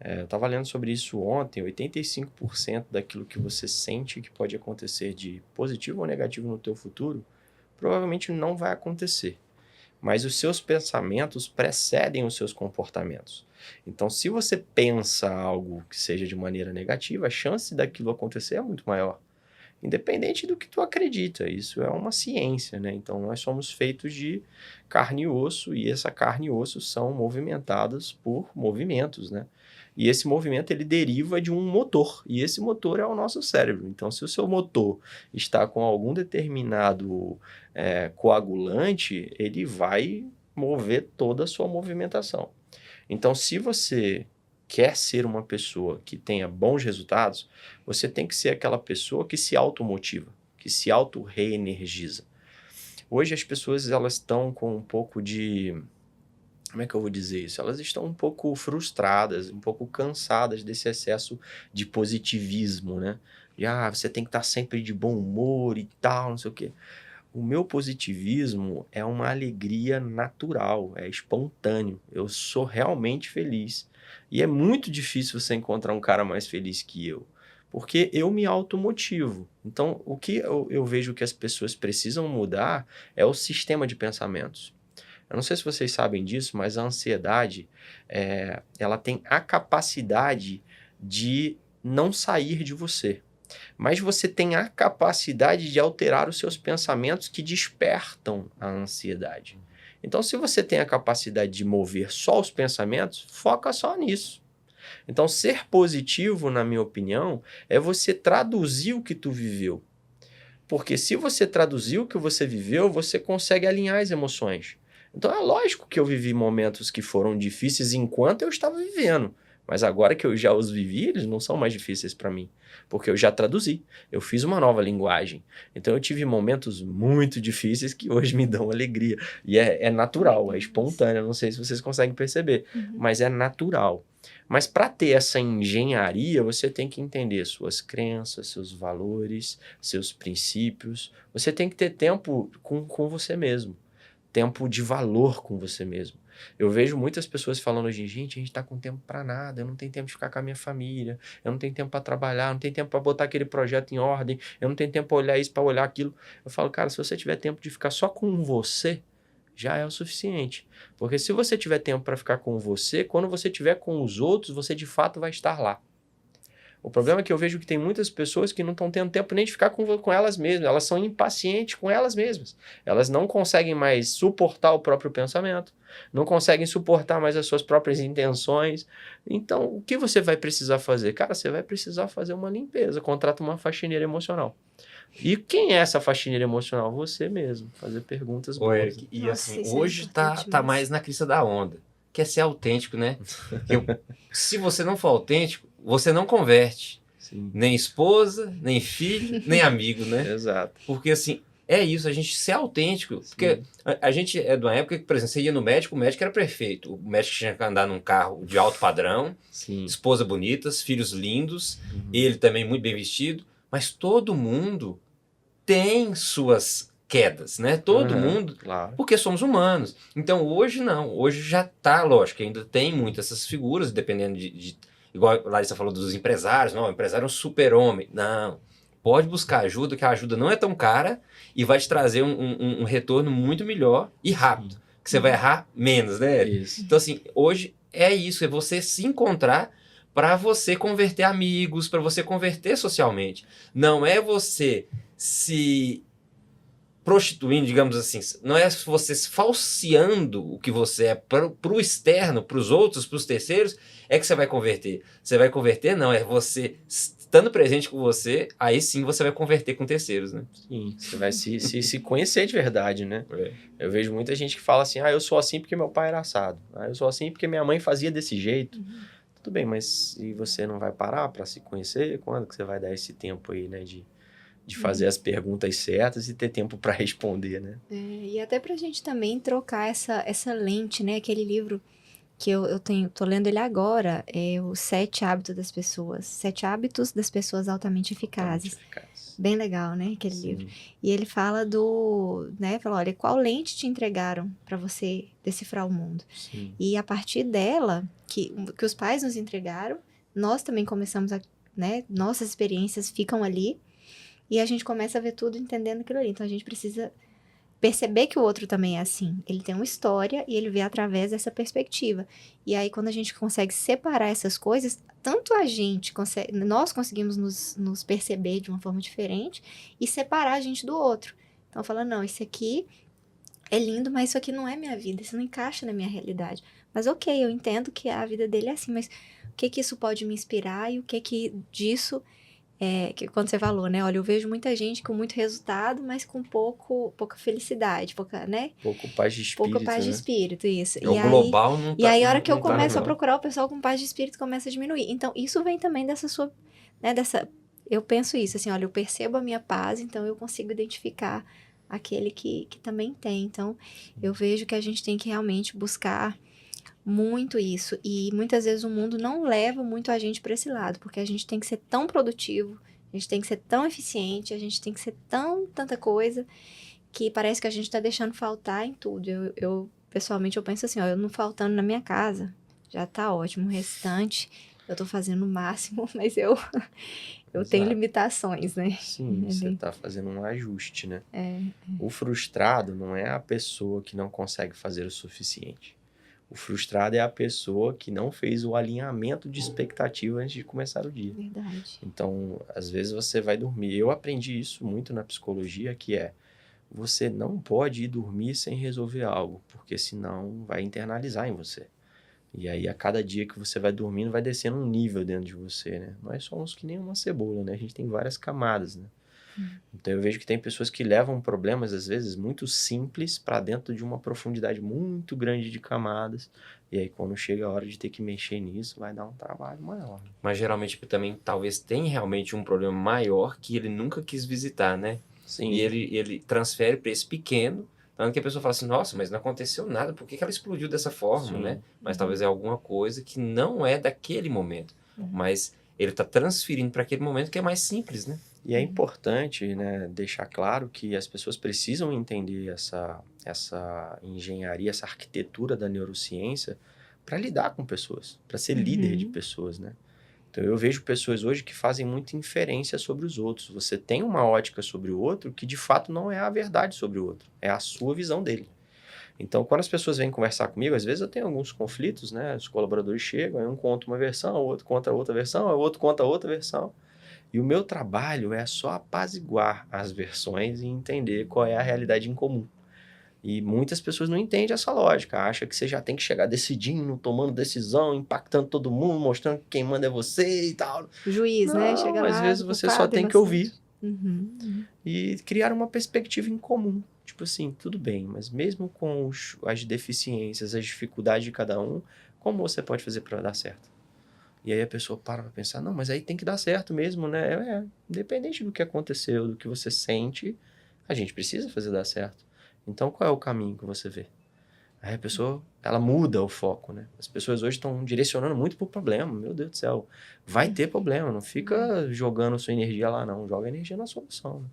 Eu estava lendo sobre isso ontem, 85% daquilo que você sente que pode acontecer de positivo ou negativo no teu futuro, provavelmente não vai acontecer. Mas os seus pensamentos precedem os seus comportamentos. Então, se você pensa algo que seja de maneira negativa, a chance daquilo acontecer é muito maior. Independente do que tu acredita, isso é uma ciência, né? Então, nós somos feitos de carne e osso, e essa carne e osso são movimentadas por movimentos, né? E esse movimento, ele deriva de um motor, e esse motor é o nosso cérebro. Então, se o seu motor está com algum determinado coagulante, ele vai mover toda a sua movimentação. Então, se você quer ser uma pessoa que tenha bons resultados, você tem que ser aquela pessoa que se automotiva, que se auto-reenergiza. Hoje as pessoas elas estão com um pouco de... Como é que eu vou dizer isso? Elas estão um pouco frustradas, um pouco cansadas desse excesso de positivismo, né? De, você tem que estar sempre de bom humor e tal, não sei o quê. O meu positivismo é uma alegria natural, é espontâneo. Eu sou realmente feliz. E é muito difícil você encontrar um cara mais feliz que eu, porque eu me automotivo. Então, o que eu vejo que as pessoas precisam mudar é o sistema de pensamentos. Eu não sei se vocês sabem disso, mas a ansiedade, ela tem a capacidade de não sair de você. Mas você tem a capacidade de alterar os seus pensamentos que despertam a ansiedade. Então, se você tem a capacidade de mover só os pensamentos, foca só nisso. Então, ser positivo, na minha opinião, é você traduzir o que tu viveu. Porque se você traduzir o que você viveu, você consegue alinhar as emoções. Então, é lógico que eu vivi momentos que foram difíceis enquanto eu estava vivendo. Mas agora que eu já os vivi, eles não são mais difíceis para mim. Porque eu já traduzi. Eu fiz uma nova linguagem. Então, eu tive momentos muito difíceis que hoje me dão alegria. E é natural, é espontâneo. Não sei se vocês conseguem perceber. Mas é natural. Mas para ter essa engenharia, você tem que entender suas crenças, seus valores, seus princípios. Você tem que ter tempo com você mesmo. Tempo de valor com você mesmo. Eu vejo muitas pessoas falando hoje, gente, a gente tá com tempo para nada, eu não tenho tempo de ficar com a minha família, eu não tenho tempo para trabalhar, eu não tenho tempo para botar aquele projeto em ordem, eu não tenho tempo para olhar isso, para olhar aquilo. Eu falo, cara, se você tiver tempo de ficar só com você, já é o suficiente. Porque se você tiver tempo para ficar com você, quando você tiver com os outros, você de fato vai estar lá. O problema é que eu vejo que tem muitas pessoas que não estão tendo tempo nem de ficar com elas mesmas. Elas são impacientes com elas mesmas. Elas não conseguem mais suportar o próprio pensamento, não conseguem suportar mais as suas próprias intenções. Então, o que você vai precisar fazer? Cara, você vai precisar fazer uma limpeza. Contrata uma faxineira emocional. E quem é essa faxineira emocional? Você mesmo. Fazer perguntas boas.
Eric, e
Nossa,
assim,
isso é
hoje
importante
tá
mesmo.
mais na crista da onda. Quer ser autêntico, né? Se você não for autêntico, você não converte.
Sim.
Nem esposa, nem filho, nem amigo, né?
Exato.
Porque assim, é isso, a gente ser autêntico.
Sim.
Porque a gente é de uma época que, por exemplo, você ia no médico, o médico era perfeito. O médico tinha que andar num carro de alto padrão,
Sim.
esposa bonitas, filhos lindos, ele também muito bem vestido. Mas todo mundo tem suas quedas, né? Todo mundo,
claro.
porque somos humanos. Então hoje não, hoje já tá, lógico, ainda tem muitas essas figuras, dependendo igual a Larissa falou dos empresários, não, o empresário é um super-homem. Não, pode buscar ajuda, que a ajuda não é tão cara e vai te trazer um retorno muito melhor e rápido, que você vai errar menos, né?
Isso.
Então assim, hoje é isso, é você se encontrar para você converter amigos, para você converter socialmente. Não é você se prostituindo, digamos assim, não é você falseando o que você é para o externo, para os outros, para os terceiros, é que você vai converter. Você vai converter, não, é você estando presente com você, aí sim você vai converter com terceiros, né?
Sim, você vai se conhecer de verdade, né?
É.
Eu vejo muita gente que fala assim, eu sou assim porque meu pai era assado. Eu sou assim porque minha mãe fazia desse jeito. Tudo bem, mas e você não vai parar para se conhecer? Quando que você vai dar esse tempo aí, né? De fazer as perguntas certas e ter tempo para responder, né?
E até pra gente também trocar essa lente, né? Aquele livro que eu tô lendo ele agora, é o 7 Hábitos das Pessoas. 7 Hábitos das Pessoas Altamente Eficazes. Bem legal, né? Aquele livro. E ele fala fala, olha, qual lente te entregaram para você decifrar o mundo?
Sim.
E a partir dela, que os pais nos entregaram, nós também começamos nossas experiências ficam ali, e a gente começa a ver tudo entendendo aquilo ali. Então, a gente precisa perceber que o outro também é assim. Ele tem uma história e ele vê através dessa perspectiva. E aí, quando a gente consegue separar essas coisas, tanto nós conseguimos nos perceber de uma forma diferente e separar a gente do outro. Então, falando, não, isso aqui é lindo, mas isso aqui não é minha vida, isso não encaixa na minha realidade. Mas ok, eu entendo que a vida dele é assim, mas o que isso pode me inspirar e o que disso que quando você falou, né? Olha, eu vejo muita gente com muito resultado, mas com pouca felicidade, pouca, né?
Pouco paz de espírito,
Pouca paz de
né?
espírito, isso.
O global não
E
tá,
aí, a hora que eu
não tá
começo a
legal.
procurar, o pessoal com paz de espírito começa a diminuir. Então, isso vem também dessa sua, né, eu penso isso, assim, olha, eu percebo a minha paz, então eu consigo identificar aquele que também tem. Então, eu vejo que a gente tem que realmente buscar muito isso. E muitas vezes o mundo não leva muito a gente para esse lado, porque a gente tem que ser tão produtivo, a gente tem que ser tão eficiente, a gente tem que ser tanta coisa, que parece que a gente está deixando faltar em tudo. Pessoalmente, eu penso assim, ó, eu não faltando na minha casa, já tá ótimo. O restante, eu tô fazendo o máximo, mas eu tenho
Exato.
limitações, né?
Sim, você tá fazendo um ajuste, né? O frustrado não é a pessoa que não consegue fazer o suficiente. O frustrado é a pessoa que não fez o alinhamento de expectativa antes de começar o dia.
Verdade.
Então, às vezes você vai dormir. Eu aprendi isso muito na psicologia, que é você não pode ir dormir sem resolver algo, porque senão vai internalizar em você. E aí, a cada dia que você vai dormindo, vai descendo um nível dentro de você, né? Nós somos que nem uma cebola, né? A gente tem várias camadas, né? Então, eu vejo que tem pessoas que levam problemas, às vezes, muito simples para dentro de uma profundidade muito grande de camadas. E aí, quando chega a hora de ter que mexer nisso, vai dar um trabalho maior.
Mas geralmente também talvez tenha realmente um problema maior que ele nunca quis visitar, né?
Sim.
E ele transfere para esse pequeno, tanto que a pessoa fala assim, nossa, mas não aconteceu nada, por que ela explodiu dessa forma,
Sim.
né? Mas talvez é alguma coisa que não é daquele momento, mas ele está transferindo para aquele momento que é mais simples, né?
E é importante, né, deixar claro que as pessoas precisam entender essa engenharia, essa arquitetura da neurociência para lidar com pessoas, para ser líder de pessoas, né? Então, eu vejo pessoas hoje que fazem muita inferência sobre os outros. Você tem uma ótica sobre o outro que, de fato, não é a verdade sobre o outro. É a sua visão dele. Então, quando as pessoas vêm conversar comigo, às vezes eu tenho alguns conflitos, né? Os colaboradores chegam, aí um conta uma versão, o outro conta outra versão, o outro conta outra versão. E o meu trabalho é só apaziguar as versões e entender qual é a realidade em comum. E muitas pessoas não entendem essa lógica, acham que você já tem que chegar decidindo, tomando decisão, impactando todo mundo, mostrando que quem manda é você e tal.
O juiz, né? Chega
Não, às
lá,
vezes você só
culpado,
tem que
inocente.
ouvir e criar uma perspectiva em comum. Tipo assim, tudo bem, mas mesmo com as deficiências, as dificuldades de cada um, como você pode fazer para dar certo? E aí a pessoa para pensar, não, mas aí tem que dar certo mesmo, né? Independente do que aconteceu, do que você sente, a gente precisa fazer dar certo. Então, qual é o caminho que você vê? Aí a pessoa, ela muda o foco, né? As pessoas hoje estão direcionando muito pro problema. Meu Deus do céu, vai ter problema. Não fica jogando sua energia lá, não. Joga energia na solução, né?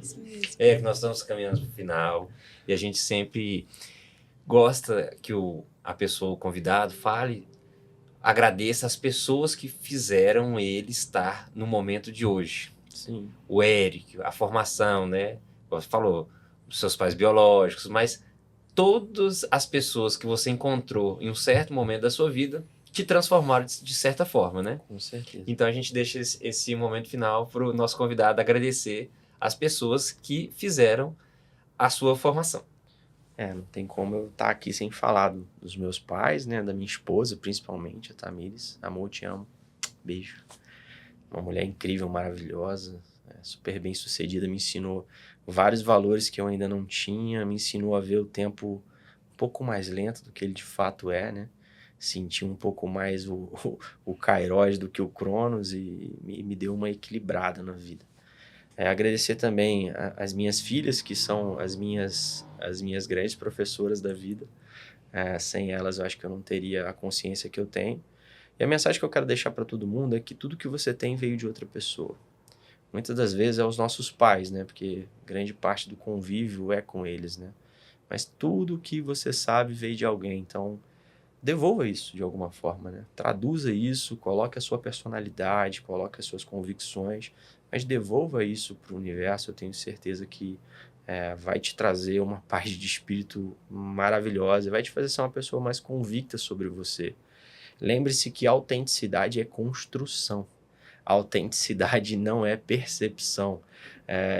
Isso mesmo.
É que nós estamos caminhando para o final e a gente sempre gosta que a pessoa, o convidado, fale, agradeça as pessoas que fizeram ele estar no momento de hoje.
Sim.
O Eric, a formação, né? Você falou, os seus pais biológicos, mas todas as pessoas que você encontrou em um certo momento da sua vida te transformaram de certa forma, né?
Com certeza.
Então a gente deixa esse momento final para o nosso convidado agradecer as pessoas que fizeram a sua formação.
Não tem como eu estar aqui sem falar dos meus pais, né? Da minha esposa, principalmente, a Tamires. Amor, te amo. Beijo. Uma mulher incrível, maravilhosa, super bem sucedida, me ensinou vários valores que eu ainda não tinha, me ensinou a ver o tempo um pouco mais lento do que ele de fato é, né? Sentir um pouco mais o Kairos do que o Cronos e me deu uma equilibrada na vida. Agradecer também as minhas filhas, que são as minhas grandes professoras da vida. Sem elas, eu acho que eu não teria a consciência que eu tenho. E a mensagem que eu quero deixar para todo mundo é que tudo que você tem veio de outra pessoa. Muitas das vezes é os nossos pais, né? Porque grande parte do convívio é com eles, né? Mas tudo que você sabe veio de alguém. Então, devolva isso de alguma forma, né? Traduza isso, coloque a sua personalidade, coloque as suas convicções, mas devolva isso para o universo. Eu tenho certeza que vai te trazer uma paz de espírito maravilhosa, vai te fazer ser uma pessoa mais convicta sobre você. Lembre-se que a autenticidade é construção. A autenticidade não é percepção.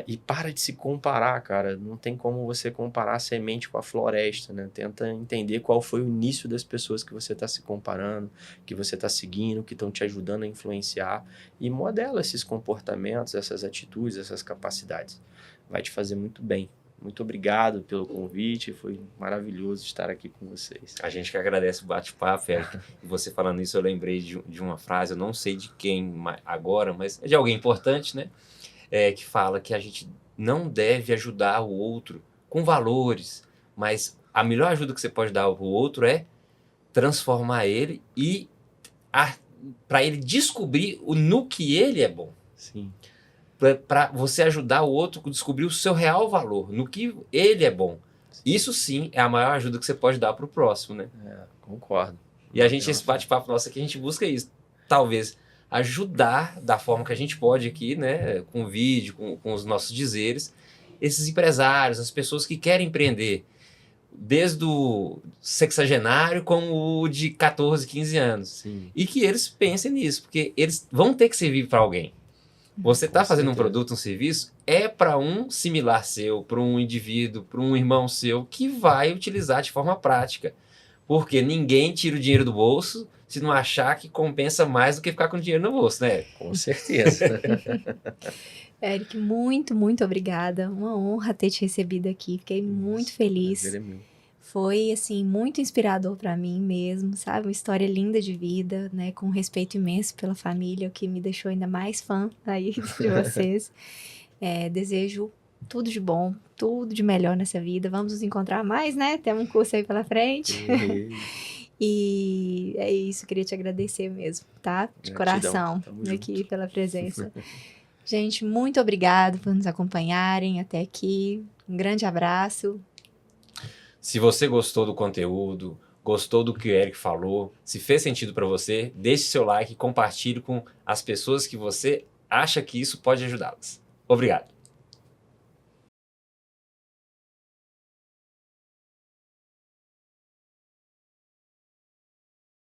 E para de se comparar, cara. Não tem como você comparar a semente com a floresta, né? Tenta entender qual foi o início das pessoas que você está se comparando, que você está seguindo, que estão te ajudando a influenciar. E modela esses comportamentos, essas atitudes, essas capacidades. Vai te fazer muito bem. Muito obrigado pelo convite, foi maravilhoso estar aqui com vocês.
A gente que agradece o bate-papo, Érico. E você falando isso, eu lembrei de uma frase, eu não sei de quem agora, mas é de alguém importante, né? Que fala que a gente não deve ajudar o outro com valores, mas a melhor ajuda que você pode dar ao outro é transformar ele e para ele descobrir no que ele é bom.
Sim.
Para você ajudar o outro a descobrir o seu real valor, no que ele é bom. Isso sim é a maior ajuda que você pode dar para o próximo, né?
Concordo.
E a gente, esse bate-papo nosso aqui, a gente busca isso. Talvez ajudar da forma que a gente pode aqui, né? Com vídeo, com os nossos dizeres, esses empresários, as pessoas que querem empreender, desde o sexagenário como o de 14, 15 anos.
Sim.
E que eles pensem nisso, porque eles vão ter que servir para alguém. Você está fazendo um produto, um serviço, é para um similar seu, para um indivíduo, para um irmão seu, que vai utilizar de forma prática. Porque ninguém tira o dinheiro do bolso se não achar que compensa mais do que ficar com o dinheiro no bolso, né?
Com certeza.
Érico, muito, muito obrigada. Uma honra ter te recebido aqui. Fiquei muito feliz. Foi, assim, muito inspirador para mim mesmo, sabe? Uma história linda de vida, né? Com um respeito imenso pela família, o que me deixou ainda mais fã aí de vocês. Desejo tudo de bom, tudo de melhor nessa vida. Vamos nos encontrar mais, né? Temos um curso aí pela frente. E é isso, queria te agradecer mesmo, tá? De coração, aqui pela presença. Gente, muito obrigado por nos acompanharem até aqui. Um grande abraço.
Se você gostou do conteúdo, gostou do que o Érico falou, se fez sentido para você, deixe seu like e compartilhe com as pessoas que você acha que isso pode ajudá-las. Obrigado.